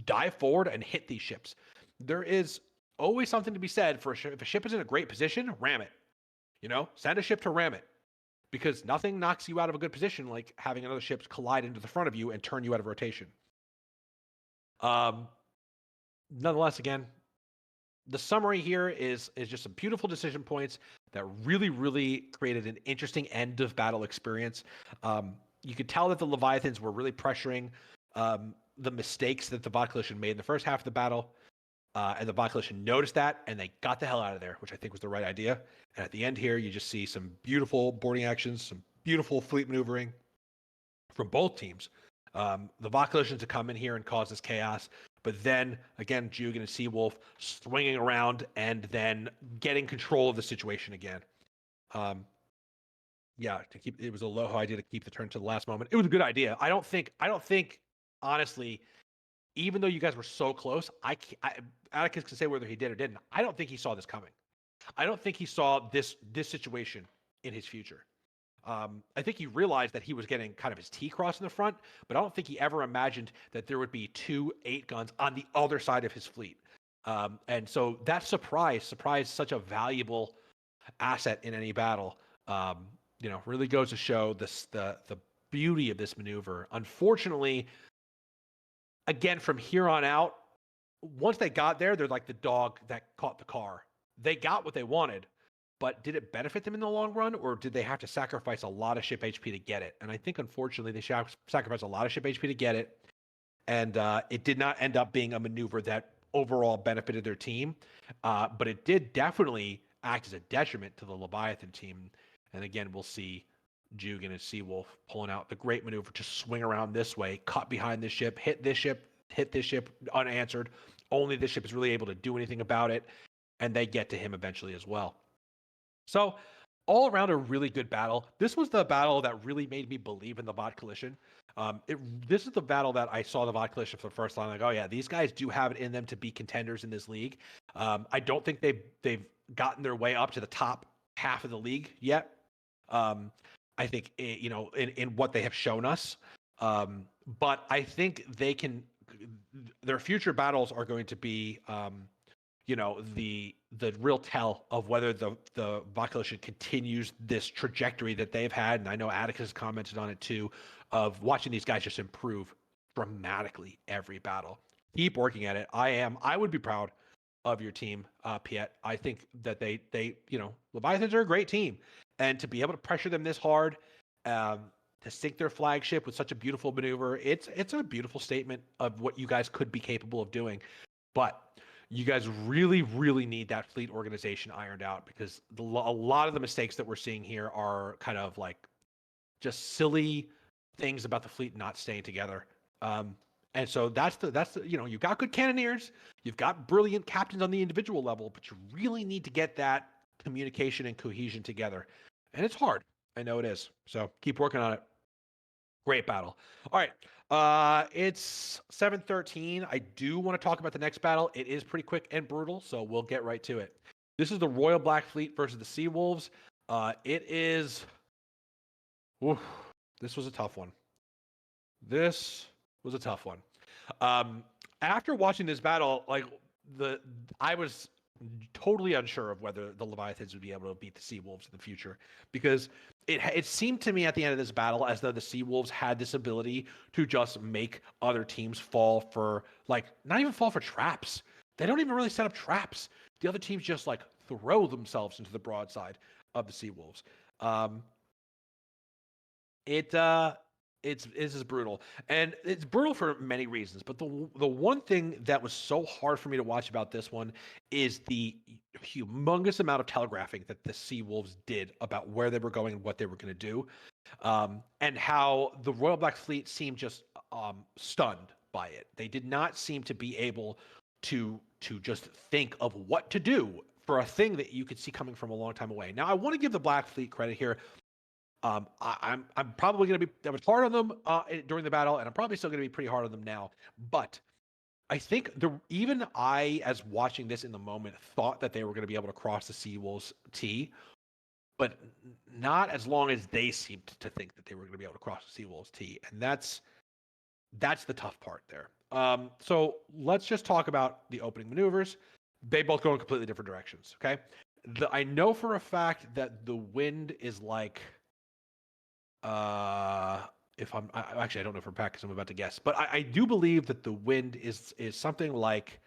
dive forward and hit these ships. There is always something to be said for if a ship is in a great position, ram it. Send a ship to ram it, because nothing knocks you out of a good position like having another ship collide into the front of you and turn you out of rotation. Nonetheless, again, the summary here is just some beautiful decision points that really created an interesting end of battle experience. You could tell that the Leviathans were really pressuring the mistakes that the Bot Coalition made in the first half of the battle, and the Bot Coalition noticed that, and they got the hell out of there, which I think was the right idea. And at the end here, you just see some beautiful boarding actions, some beautiful fleet maneuvering from both teams. The Bot Coalition to come in here and cause this chaos, but then again, Jugan and Seawolf swinging around and then getting control of the situation again. It was a low idea to keep the turn to the last moment. It was a good idea. I don't think honestly, even though you guys were so close, Atticus can say whether he did or didn't. I don't think he saw this coming. I don't think he saw this situation in his future. I think he realized that he was getting kind of his T crossed in the front, but I don't think he ever imagined that there would be 2 8 guns on the other side of his fleet. And so that surprise such a valuable asset in any battle. Really goes to show the beauty of this maneuver. Unfortunately, again, from here on out, once they got there, they're like the dog that caught the car. They got what they wanted, but did it benefit them in the long run, or did they have to sacrifice a lot of ship HP to get it? And I think, unfortunately, they sacrificed a lot of ship HP to get it, and it did not end up being a maneuver that overall benefited their team, but it did definitely act as a detriment to the Leviathan team. And again, we'll see Jugan and Seawolf pulling out the great maneuver to swing around this way, cut behind this ship, hit this ship unanswered. Only this ship is really able to do anything about it, and they get to him eventually as well. So all around a really good battle. This was the battle that really made me believe in the Bot Coalition. This is the battle that I saw the Bot Coalition for the first time. Like, oh yeah, these guys do have it in them to be contenders in this league. I don't think they've gotten their way up to the top half of the league yet. I think in what they have shown us, but I think they can. Their future battles are going to be the real tell of whether the Bot Coalition continues this trajectory that they've had. And I know Atticus commented on it too, of watching these guys just improve dramatically every battle. Keep working at it. I would be proud of your team, Piet. I think that they Leviathans are a great team, and to be able to pressure them this hard, to sink their flagship with such a beautiful maneuver, it's a beautiful statement of what you guys could be capable of doing. But you guys really need that fleet organization ironed out, because a lot of the mistakes that we're seeing here are kind of like just silly things about the fleet not staying together. And so that's the you've got good cannoneers, you've got brilliant captains on the individual level, but you really need to get that communication and cohesion together. And it's hard. I know it is. So keep working on it. Great battle. All right. It's 7:13. I do want to talk about the next battle. It is pretty quick and brutal, so we'll get right to it. This is the Royal Black Fleet versus the Sea Wolves. It is. Oof, this was a tough one. After watching this battle, I was totally unsure of whether the Leviathans would be able to beat the Sea Wolves in the future, because it seemed to me at the end of this battle as though the Sea Wolves had this ability to just make other teams fall for, not even fall for traps. They don't even really set up traps. The other teams just throw themselves into the broadside of the Sea Wolves. It's brutal, and it's brutal for many reasons. But the one thing that was so hard for me to watch about this one is the humongous amount of telegraphing that the Sea Wolves did about where they were going and what they were going to do, and how the Royal Black Fleet seemed just stunned by it. They did not seem to be able to just think of what to do for a thing that you could see coming from a long time away. Now, I want to give the Black Fleet credit here. I'm probably going to be. I was hard on them during the battle, and I'm probably still going to be pretty hard on them now. But I think even I, as watching this in the moment, thought that they were going to be able to cross the Seawolves T, but not as long as they seemed to think that they were going to be able to cross the Seawolves T, and that's the tough part there. So let's just talk about the opening maneuvers. They both go in completely different directions. Okay, I know for a fact that the wind is like, if actually I don't know for a fact because I'm about to guess, but I do believe that the wind is something like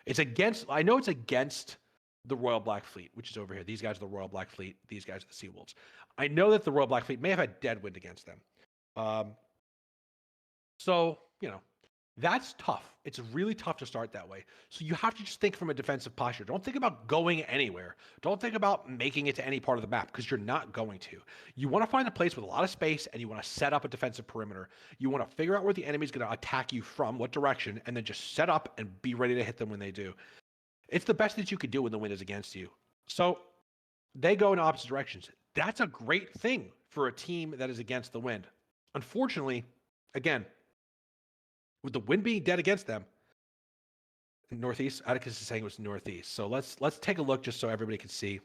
it's against. I know it's against the Royal Black Fleet, which is over here. These guys are the Royal Black Fleet. These guys are the Seawolves. I know that the Royal Black Fleet may have had dead wind against them. Um, so, that's tough. It's really tough to start that way. So you have to just think from a defensive posture. Don't think about going anywhere. Don't think about making it to any part of the map because you're not going to. You want to find a place with a lot of space and you want to set up a defensive perimeter. You want to figure out where the enemy's going to attack you from, what direction, and then just set up and be ready to hit them when they do. It's the best that you could do when the wind is against you. So they go in opposite directions. That's a great thing for a team that is against the wind. Unfortunately, again, with the wind being dead against them, northeast, Atticus is saying it was northeast. So let's take a look just so everybody can see.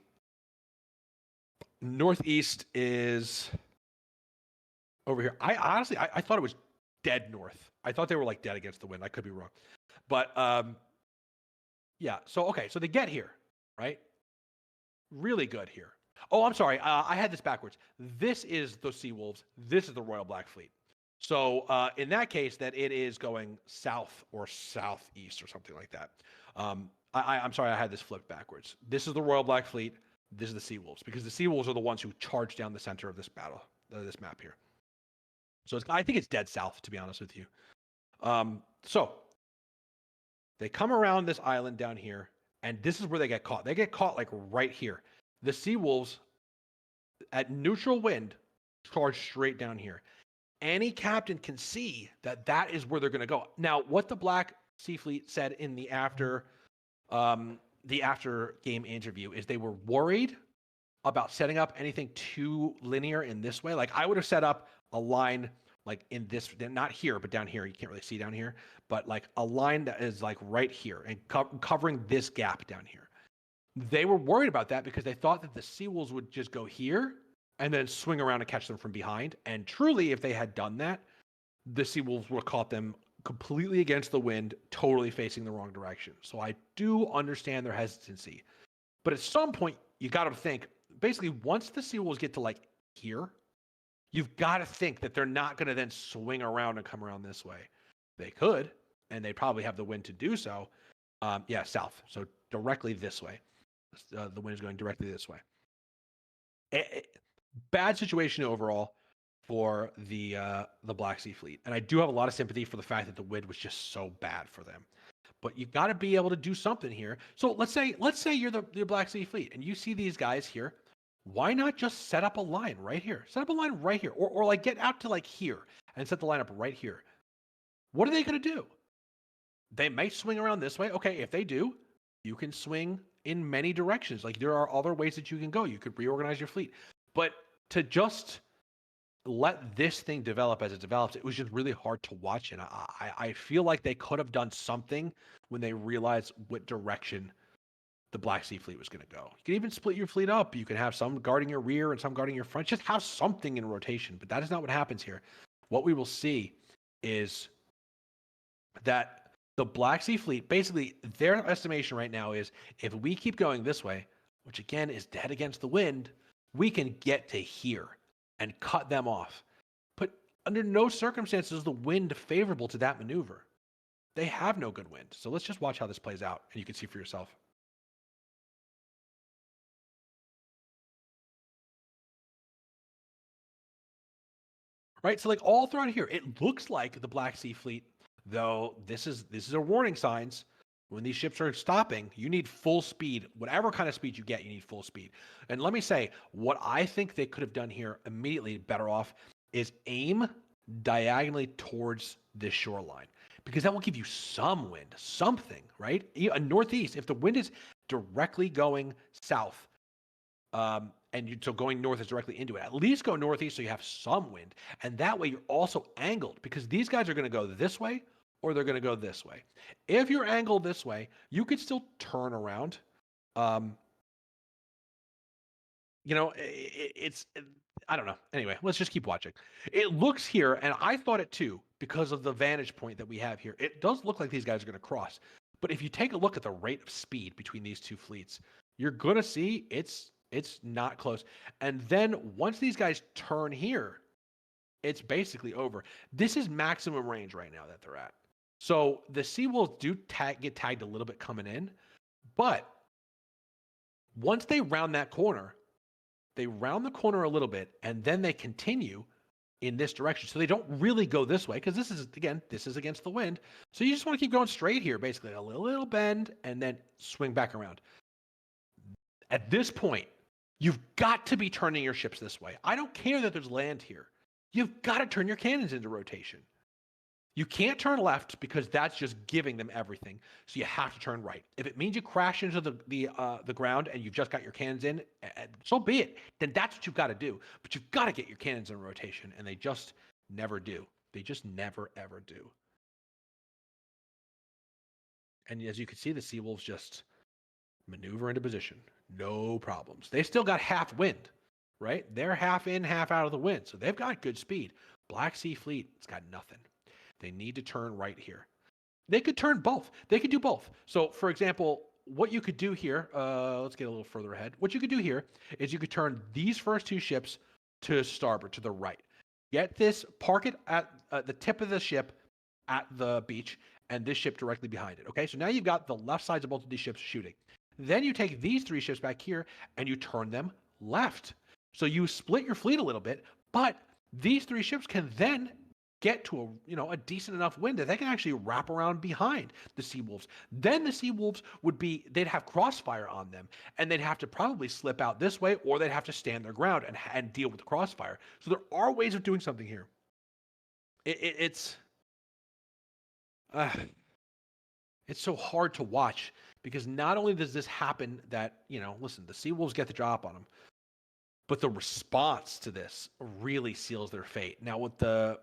Northeast is over here. I honestly, I thought it was dead north. I thought they were like dead against the wind. I could be wrong. But yeah, so okay, so they get here, right? Really good here. Oh, I'm sorry. I had this backwards. This is the Seawolves. This is the Royal Black Fleet. So in that case, that it is going south or southeast or something like that. I'm sorry, I had this flipped backwards. This is the Royal Black Fleet. This is the Seawolves because the Seawolves are the ones who charge down the center of this battle, this map here. So I think it's dead south, to be honest with you. So they come around this island down here, and this is where they get caught. They get caught like right here. The Seawolves at neutral wind charge straight down here. Any captain can see that that is where they're going to go. Now, what the Black Sea Fleet said in the after game interview is they were worried about setting up anything too linear in this way. Like I would have set up a line like in this, not here, but down here. You can't really see down here, but like a line that is like right here and covering this gap down here. They were worried about that because they thought that the Seawolves would just go here and then swing around and catch them from behind. And truly, if they had done that, the Seawolves would have caught them completely against the wind, totally facing the wrong direction. So I do understand their hesitancy. But at some point, you got to think, basically, once the Seawolves get to like here, you've got to think that they're not going to then swing around and come around this way. They could, and they probably have the wind to do so. Yeah, south. So directly this way. The wind is going directly this way. Bad situation overall for the Black Sea Fleet, and I do have a lot of sympathy for the fact that the wind was just so bad for them. But you've got to be able to do something here. So let's say you're the Black Sea Fleet, and you see these guys here. Why not just set up a line right here? Set up a line right here, or like get out to like here and set the line up right here. What are they going to do? They may swing around this way. Okay, if they do, you can swing in many directions. Like there are other ways that you can go. You could reorganize your fleet. But to just let this thing develop as it develops, it was just really hard to watch. And I feel like they could have done something when they realized what direction the Black Sea Fleet was going to go. You can even split your fleet up. You can have some guarding your rear and some guarding your front. Just have something in rotation. But that is not what happens here. What we will see is that the Black Sea Fleet, basically their estimation right now is if we keep going this way, which again is dead against the wind, we can get to here and cut them off. But under no circumstances is the wind favorable to that maneuver. They have no good wind. So let's just watch how this plays out, and you can see for yourself. Right, so like all throughout here, it looks like the Black Sea Fleet, though this is a warning signs. When these ships are stopping, you need full speed. Whatever kind of speed you get, you need full speed. And let me say, what I think they could have done here immediately better off is aim diagonally towards this shoreline, because that will give you some wind, something, right? A northeast, if the wind is directly going south, so going north is directly into it, at least go northeast so you have some wind. And that way you're also angled, because these guys are going to go this way or they're going to go this way. If you're angled this way, you could still turn around. Um, it's I don't know. Anyway, let's just keep watching. It looks here, and I thought it too because of the vantage point that we have here. It does look like these guys are going to cross. But if you take a look at the rate of speed between these two fleets, you're going to see it's not close. And then once these guys turn here, it's basically over. This is maximum range right now that they're at. So the Seawolves do get tagged a little bit coming in, but once they round that corner, they round the corner a little bit, and then they continue in this direction. So they don't really go this way because this is against the wind. So you just want to keep going straight here, basically a little bend, and then swing back around. At this point, you've got to be turning your ships this way. I don't care that there's land here. You've got to turn your cannons into rotation. You can't turn left because that's just giving them everything. So you have to turn right. If it means you crash into the ground and you've just got your cannons in, so be it. Then that's what you've got to do. But you've got to get your cannons in rotation, and they just never do. They just never, ever do. And as you can see, the Seawolves just maneuver into position. No problems. They still got half wind, right? They're half in, half out of the wind. So they've got good speed. Black Sea Fleet, it's got nothing. They need to turn right here. They could turn both. They could do both. So, for example, what you could do here, let's get a little further ahead. What you could do here is you could turn these first two ships to starboard, to the right. Get this, park it at the tip of the ship at the beach, and this ship directly behind it. Okay, so now you've got the left sides of both of these ships shooting. Then you take these three ships back here, and you turn them left. So you split your fleet a little bit, but these three ships can then get to a decent enough wind that they can actually wrap around behind the Seawolves. Then the Seawolves they'd have crossfire on them, and they'd have to probably slip out this way, or they'd have to stand their ground and deal with the crossfire. So there are ways of doing something here. It's so hard to watch because not only does this happen that, listen, the Seawolves get the drop on them, but the response to this really seals their fate. Now, what the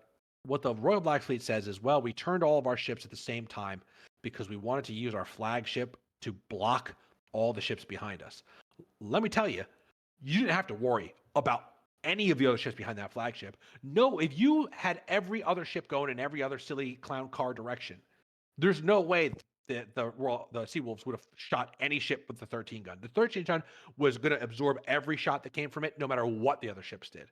Royal Black Fleet says is, well, we turned all of our ships at the same time because we wanted to use our flagship to block all the ships behind us. Let me tell you, you didn't have to worry about any of the other ships behind that flagship. No, if you had every other ship going in every other silly clown car direction, there's no way that the Seawolves would have shot any ship with the 13 gun. The 13 gun was going to absorb every shot that came from it, no matter what the other ships did.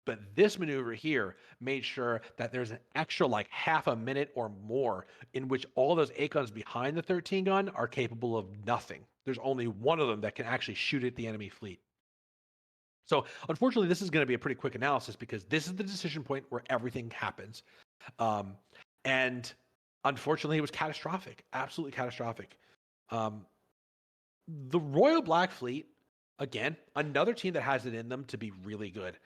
But this maneuver here made sure that there's an extra like half a minute or more in which all those 8 guns behind the 13 gun are capable of nothing. There's only one of them that can actually shoot at the enemy fleet. So unfortunately, this is going to be a pretty quick analysis because this is the decision point where everything happens. And unfortunately, it was catastrophic, absolutely catastrophic. The Royal Black Fleet, again, another team that has it in them to be really good.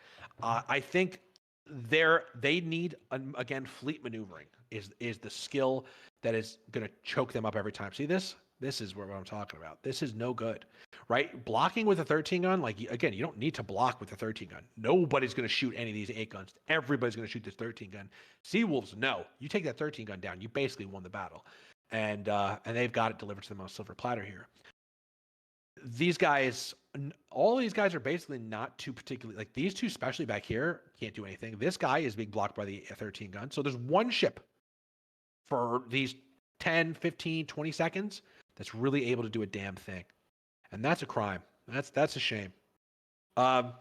I think they need, again, fleet maneuvering is the skill that is going to choke them up every time. See this? This is what I'm talking about. This is no good, right? Blocking with a 13 gun, again, you don't need to block with a 13 gun. Nobody's going to shoot any of these 8 guns. Everybody's going to shoot this 13 gun. Seawolves, no. You take that 13 gun down, you basically won the battle. And they've got it delivered to them on a silver platter here. These guys, all these guys are basically not too particularly, like these two, especially back here, can't do anything. This guy is being blocked by the 13 gun. So there's one ship for these 10, 15, 20 seconds that's really able to do a damn thing. And that's a crime. That's a shame. This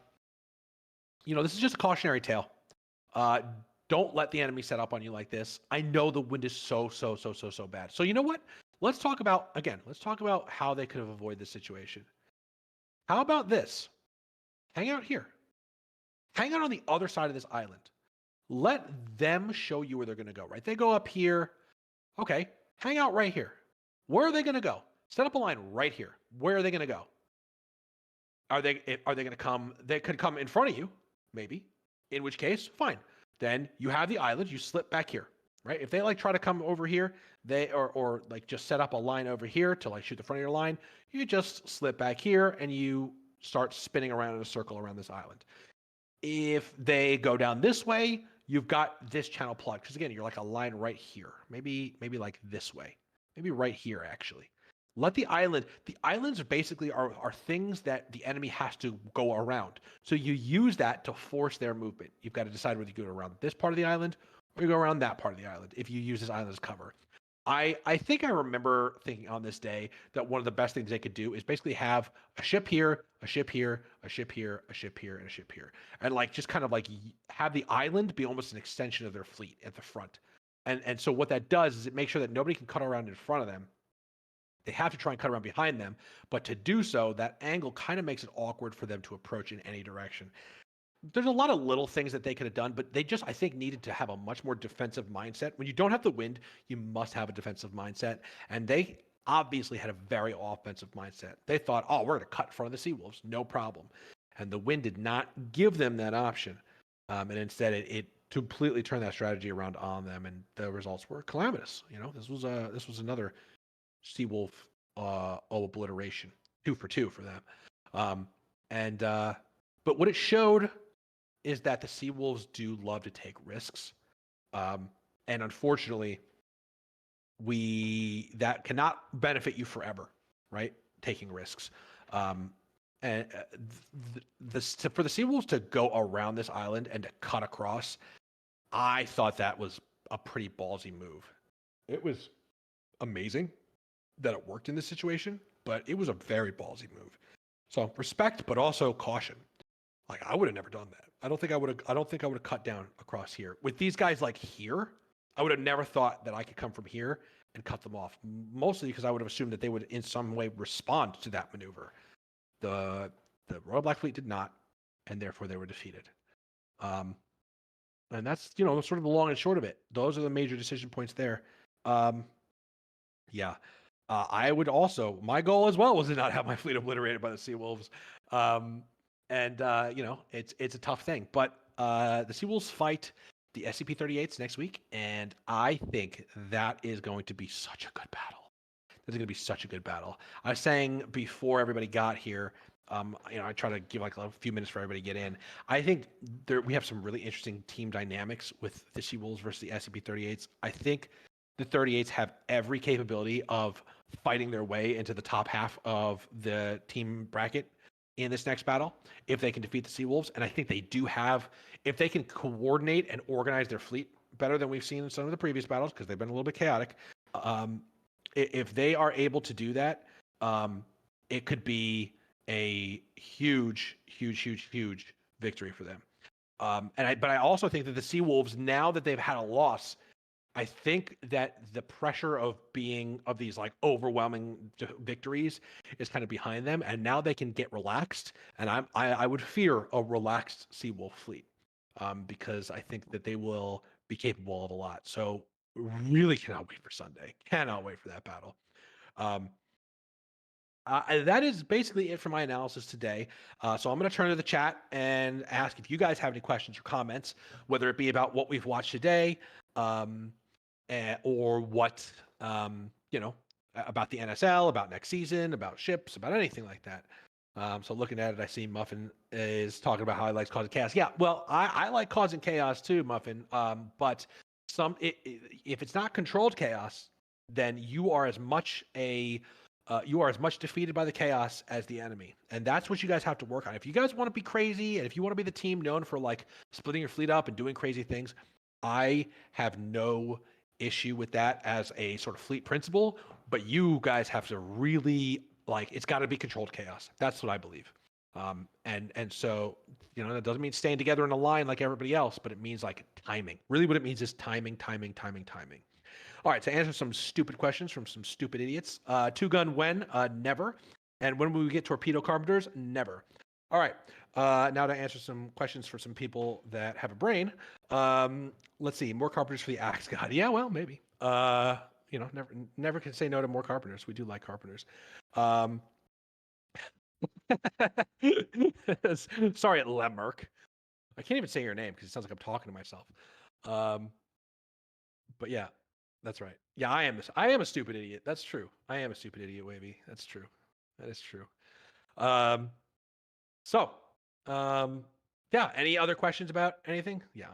is just a cautionary tale. Don't let the enemy set up on you like this. I know the wind is so bad. So you know what? Let's talk about how they could have avoided this situation. How about this? Hang out here. Hang out on the other side of this island. Let them show you where they're going to go, right? They go up here. Okay, hang out right here. Where are they going to go? Set up a line right here. Where are they going to go? Are they going to come? They could come in front of you, maybe. In which case, fine. Then you have the island. You slip back here, right? If they try to come over here, they or just set up a line over here to shoot the front of your line, you just slip back here and you start spinning around in a circle around this island. If they go down this way, you've got this channel plugged. Because again, you're like a line right here. Maybe like this way. Maybe right here, actually. Let the islands basically are things that the enemy has to go around. So you use that to force their movement. You've got to decide whether you go around this part of the island or you go around that part of the island if you use this island as cover. I think I remember thinking on this day that one of the best things they could do is basically have a ship here, a ship here, a ship here, a ship here, and a ship here. And like just kind of like have the island be almost an extension of their fleet at the front. And so what that does is it makes sure that nobody can cut around in front of them. They have to try and cut around behind them, but to do so, that angle kind of makes it awkward for them to approach in any direction. There's a lot of little things that they could have done, but they just, I think, needed to have a much more defensive mindset. When you don't have the wind, you must have a defensive mindset. And they obviously had a very offensive mindset. They thought, oh, we're going to cut in front of the Seawolves, no problem. And the wind did not give them that option. And instead, it completely turned that strategy around on them, and the results were calamitous. This was another Seawolf obliteration, 2 for 2 for them. But what it showed is that the Seawolves do love to take risks. And unfortunately, that cannot benefit you forever, right? Taking risks. And for the Seawolves to go around this island and to cut across, I thought that was a pretty ballsy move. It was amazing that it worked in this situation, but it was a very ballsy move. So respect, but also caution. Like I would have never done that. I don't think I would have cut down across here. With these guys like here, I would have never thought that I could come from here and cut them off. Mostly because I would have assumed that they would in some way respond to that maneuver. The Royal Black Fleet did not, and therefore they were defeated. And that's sort of the long and short of it. Those are the major decision points there. Yeah. I would also, my goal as well was to not have my fleet obliterated by the Seawolves. It's a tough thing, but the Seawolves fight the SCP-38s next week, and I think that is going to be such a good battle. This is going to be such a good battle. I was saying before everybody got here, I try to give like a few minutes for everybody to get in. I think we have some really interesting team dynamics with the Seawolves versus the SCP-38s. I think the 38s have every capability of fighting their way into the top half of the team bracket in this next battle if they can defeat the Seawolves. And I think they do have, if they can coordinate and organize their fleet better than we've seen in some of the previous battles, because they've been a little bit chaotic. If they are able to do that, it could be a huge victory for them. But I also think that the Seawolves, now that they've had a loss, I think that the pressure of these like overwhelming victories is kind of behind them, and now they can get relaxed. And I would fear a relaxed Seawolf fleet, because I think that they will be capable of a lot. So really cannot wait for Sunday. Cannot wait for that battle. That is basically it for my analysis today. So I'm going to turn to the chat and ask if you guys have any questions or comments, whether it be about what we've watched today, or what about the NSL, about next season, about ships, about anything like that. So looking at it, I see Muffin is talking about how he likes causing chaos. Yeah, well, I like causing chaos too, Muffin. But if it's not controlled chaos, then you are as much defeated by the chaos as the enemy. And that's what you guys have to work on. If you guys want to be crazy, and if you want to be the team known for like splitting your fleet up and doing crazy things, I have no issue with that as a sort of fleet principle, but you guys have to really it's got to be controlled chaos. That's what I believe. And so, that doesn't mean staying together in a line like everybody else, but it means like timing. Really what it means is timing. All right, to answer some stupid questions from some stupid idiots. Two-gun when? Never. And when will we get torpedo carpenters? Never. All right, now to answer some questions for some people that have a brain. Let's see, more carpenters for the Axe God. Yeah, well, maybe. Never can say no to more carpenters. We do like carpenters. Sorry, Merc. I can't even say your name because it sounds like I'm talking to myself. But yeah, that's right. Yeah, I am a stupid idiot. That's true. I am a stupid idiot, Wavy. That's true. That is true. So, yeah. Any other questions about anything? Yeah.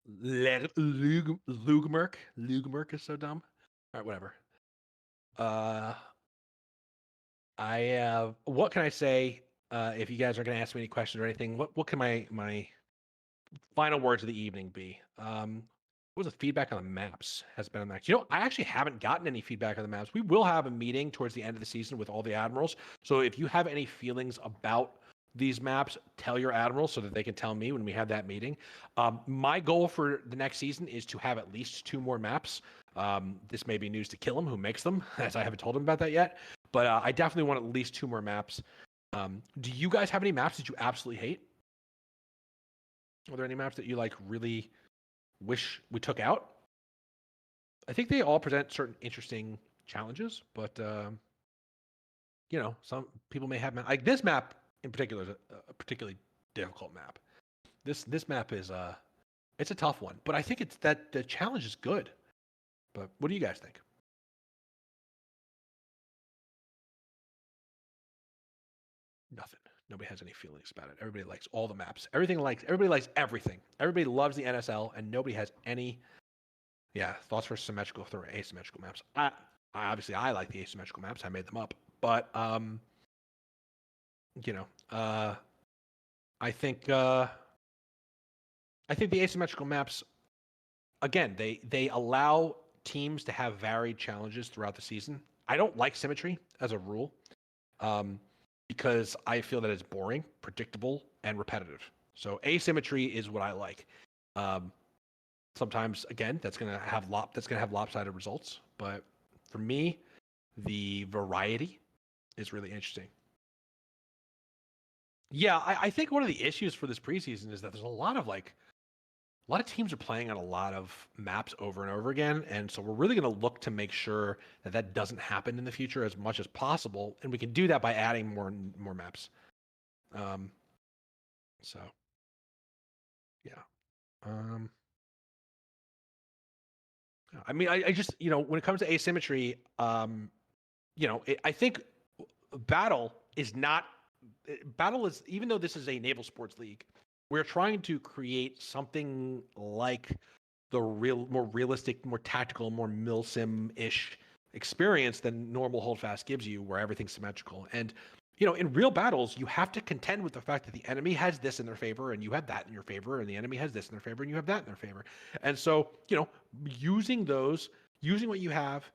Lugmerk is so dumb. All right, whatever. Uh, I have. What can I say? If you guys are going to ask me any questions or anything, what can my final words of the evening be? What was the feedback on the maps has been on that? I actually haven't gotten any feedback on the maps. We will have a meeting towards the end of the season with all the admirals. So if you have any feelings about these maps, tell your admirals so that they can tell me when we have that meeting. My goal for the next season is to have at least 2 more maps. This may be news to Kill him, who makes them, as I haven't told him about that yet. But I definitely want at least 2 more maps. Do you guys have any maps that you absolutely hate? Are there any maps that you like really wish we took out? I think they all present certain interesting challenges, but some people may have like this map in particular is a particularly difficult map. This map is it's a tough one, but I think it's that the challenge is good. But what do you guys think? Nothing. Nobody has any feelings about it. Everybody likes all the maps. Everybody likes everything. Everybody loves the NSL, and nobody has any thoughts for symmetrical or asymmetrical maps. I like the asymmetrical maps. I made them up, but you know, I think the asymmetrical maps again they allow teams to have varied challenges throughout the season. I don't like symmetry as a rule because I feel that it's boring, predictable, and repetitive. So asymmetry is what I like. Sometimes again that's gonna have lopsided results, but for me, the variety is really interesting. Yeah, I think one of the issues for this preseason is that there's a lot of teams are playing on a lot of maps over and over again, and so we're really going to look to make sure that that doesn't happen in the future as much as possible, and we can do that by adding more maps. Um, so yeah. Um, I mean, I just when it comes to asymmetry, I think battle is not battle is even though this is a naval sports league, we're trying to create something like the more realistic, more tactical, more milsim-ish experience than normal holdfast gives you, where everything's symmetrical. And in real battles, you have to contend with the fact that the enemy has this in their favor, and you have that in your favor, and the enemy has this in their favor, and you have that in their favor. And so, using what you have,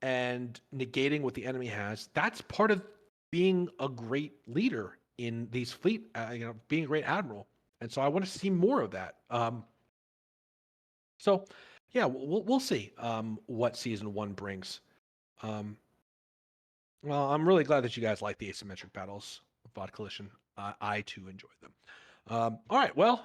and negating what the enemy has, that's part of being a great leader in these fleet, being a great admiral. And so I want to see more of that. So, yeah, we'll see what season 1 brings. Well, I'm really glad that you guys like the asymmetric battles of VOD Collision. I too enjoy them. All right, well,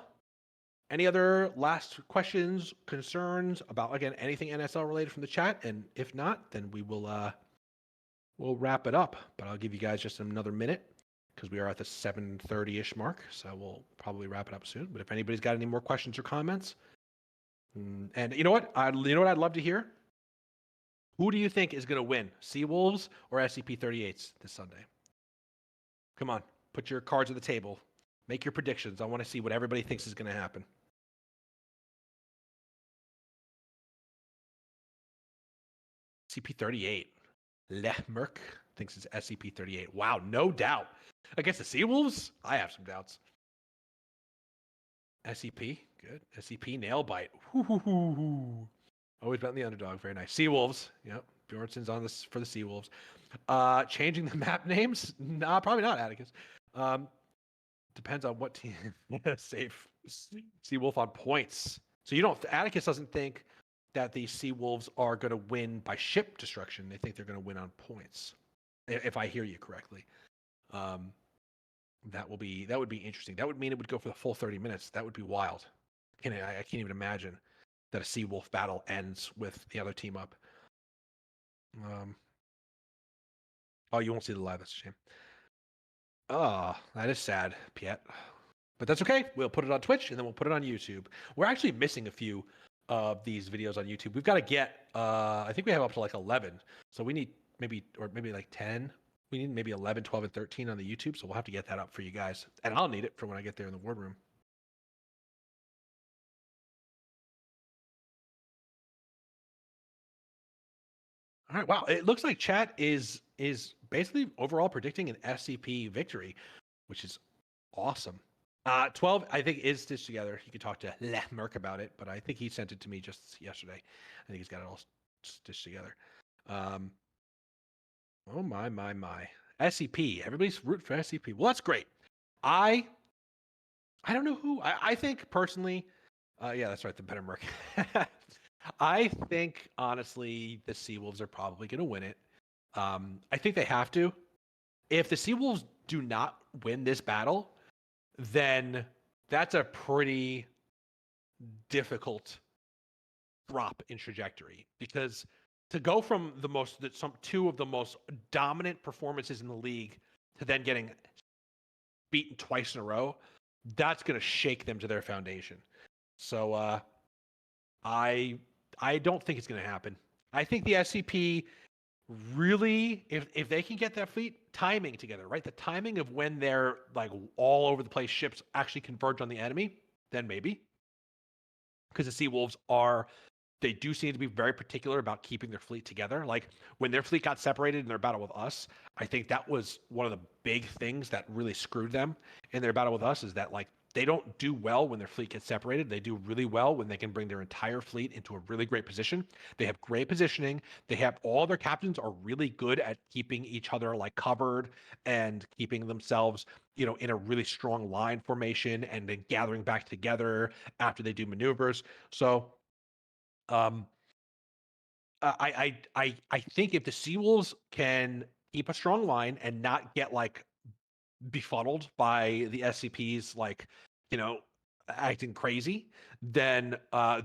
any other last questions, concerns about again anything NSL related from the chat? And if not, then we'll wrap it up. But I'll give you guys just another minute because we are at the 7:30-ish mark, so we'll probably wrap it up soon. But if anybody's got any more questions or comments. And you know what? I'd love to hear? Who do you think is going to win, Seawolves or SCP-38s this Sunday? Come on, put your cards on the table. Make your predictions. I want to see what everybody thinks is going to happen. SCP-38. Merc thinks it's SCP-38. Wow, no doubt. Against the Seawolves? I have some doubts. SCP, good. SCP, nail bite. Always bet on the underdog. Very nice. Seawolves. Yep. Bjornson's on this for the Seawolves. Changing the map names? Nah, probably not, Atticus. Depends on what team. Safe. Seawolf on points. So Atticus doesn't think that the Seawolves are going to win by ship destruction. They think they're going to win on points. If I hear you correctly. That would be interesting. That would mean it would go for the full 30 minutes. That would be wild. I can't even imagine that a Seawolf battle ends with the other team up. Oh, you won't see the live. That's a shame. Oh, that is sad, Piet. But that's okay. We'll put it on Twitch and then we'll put it on YouTube. We're actually missing a few of these videos on YouTube. We've got to get, I think we have up to like 11. So we need maybe like 10. We need maybe 11, 12, and 13 on the YouTube. So we'll have to get that up for you guys. And I'll need it for when I get there in the Wardroom. All right. Wow. It looks like chat is basically overall predicting an SCP victory, which is awesome. 12, I think, is stitched together. You could talk to Merc about it, but I think he sent it to me just yesterday. I think he's got it all stitched together. Um, oh my. SCP. Everybody's rooting for SCP. Well, that's great. I don't know who. I think personally, yeah, that's right, the better Merc. I think honestly, the Seawolves are probably going to win it. I think they have to. If the Seawolves do not win this battle, then that's a pretty difficult drop in trajectory, because to go from two of the most dominant performances in the league to then getting beaten twice in a row, that's going to shake them to their foundation. So I don't think it's going to happen. I think the SCP really, if they can get that fleet timing together, right? The timing of when they're like all over the place ships actually converge on the enemy, then maybe. Because the Sea Wolves they do seem to be very particular about keeping their fleet together. Like when their fleet got separated in their battle with us, I think that was one of the big things that really screwed them in their battle with us, is that like they don't do well when their fleet gets separated. They do really well when they can bring their entire fleet into a really great position. They have great positioning. They have all their captains are really good at keeping each other like covered and keeping themselves, in a really strong line formation and then gathering back together after they do maneuvers. So I think if the Seawolves can keep a strong line and not get like befuddled by the SCPs, like, acting crazy, then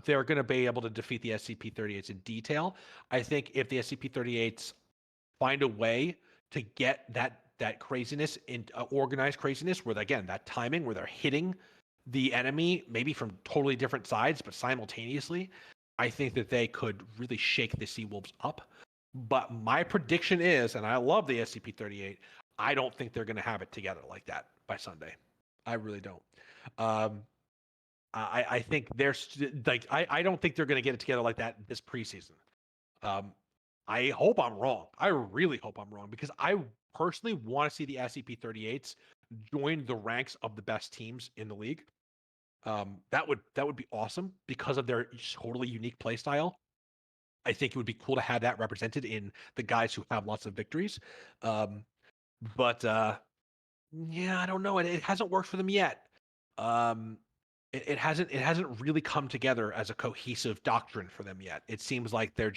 they're going to be able to defeat the SCP-38s in detail. I think if the SCP-38s find a way to get that craziness in organized craziness, where again that timing where they're hitting the enemy maybe from totally different sides but simultaneously, I think that they could really shake the Seawolves up. But my prediction is, and I love the SCP-38, I don't think they're going to have it together like that by Sunday. I really don't. I think they're like I don't think they're going to get it together like that this preseason. I hope I'm wrong. I really hope I'm wrong, because I personally want to see the SCP-38s join the ranks of the best teams in the league. That would be awesome because of their totally unique play style. I think it would be cool to have that represented in the guys who have lots of victories. But yeah, I don't know. It hasn't worked for them yet. Um, it hasn't really come together as a cohesive doctrine for them yet. It seems like they,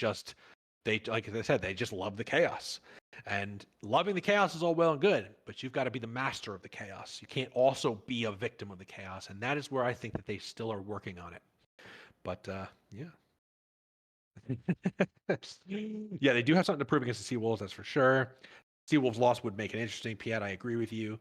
like I said, they just love the chaos. And loving the chaos is all well and good, but you've got to be the master of the chaos. You can't also be a victim of the chaos, and that is where I think that they still are working on it. But yeah. Yeah, they do have something to prove against the Seawolves, that's for sure. Seawolves loss would make it interesting, Piet. I agree with you.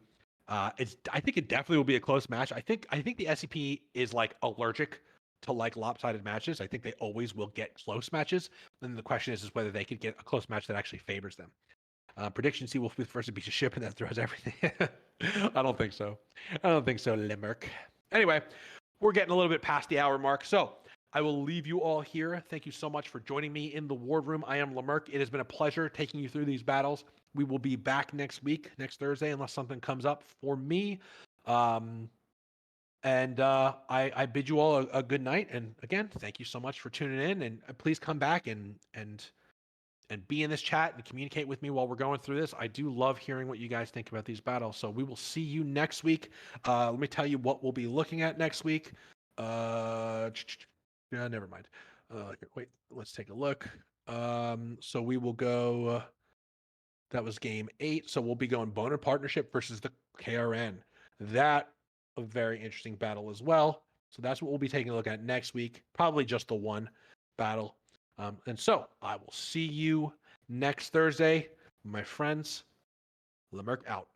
I think it definitely will be a close match. I think the SCP is like allergic to like lopsided matches. I think they always will get close matches. And the question is whether they could get a close match that actually favors them. Prediction: Seawolf with first to beat a ship, and that throws everything. I don't think so. I don't think so, Limerick. Anyway, we're getting a little bit past the hour mark, so I will leave you all here. Thank you so much for joining me in the Wardroom. I am Limerick. It has been a pleasure taking you through these battles. We will be back next week, next Thursday, unless something comes up for me. And I bid you all a good night. And again, thank you so much for tuning in. And please come back and be in this chat and communicate with me while we're going through this. I do love hearing what you guys think about these battles. So we will see you next week. Let me tell you what we'll be looking at next week. Yeah, never mind. Wait, let's take a look. So we will go. That was game 8. So we'll be going Boner Partnership versus the KRN. That a very interesting battle as well. So that's what we'll be taking a look at next week. Probably just the one battle. And so I will see you next Thursday, my friends. Lemerk out.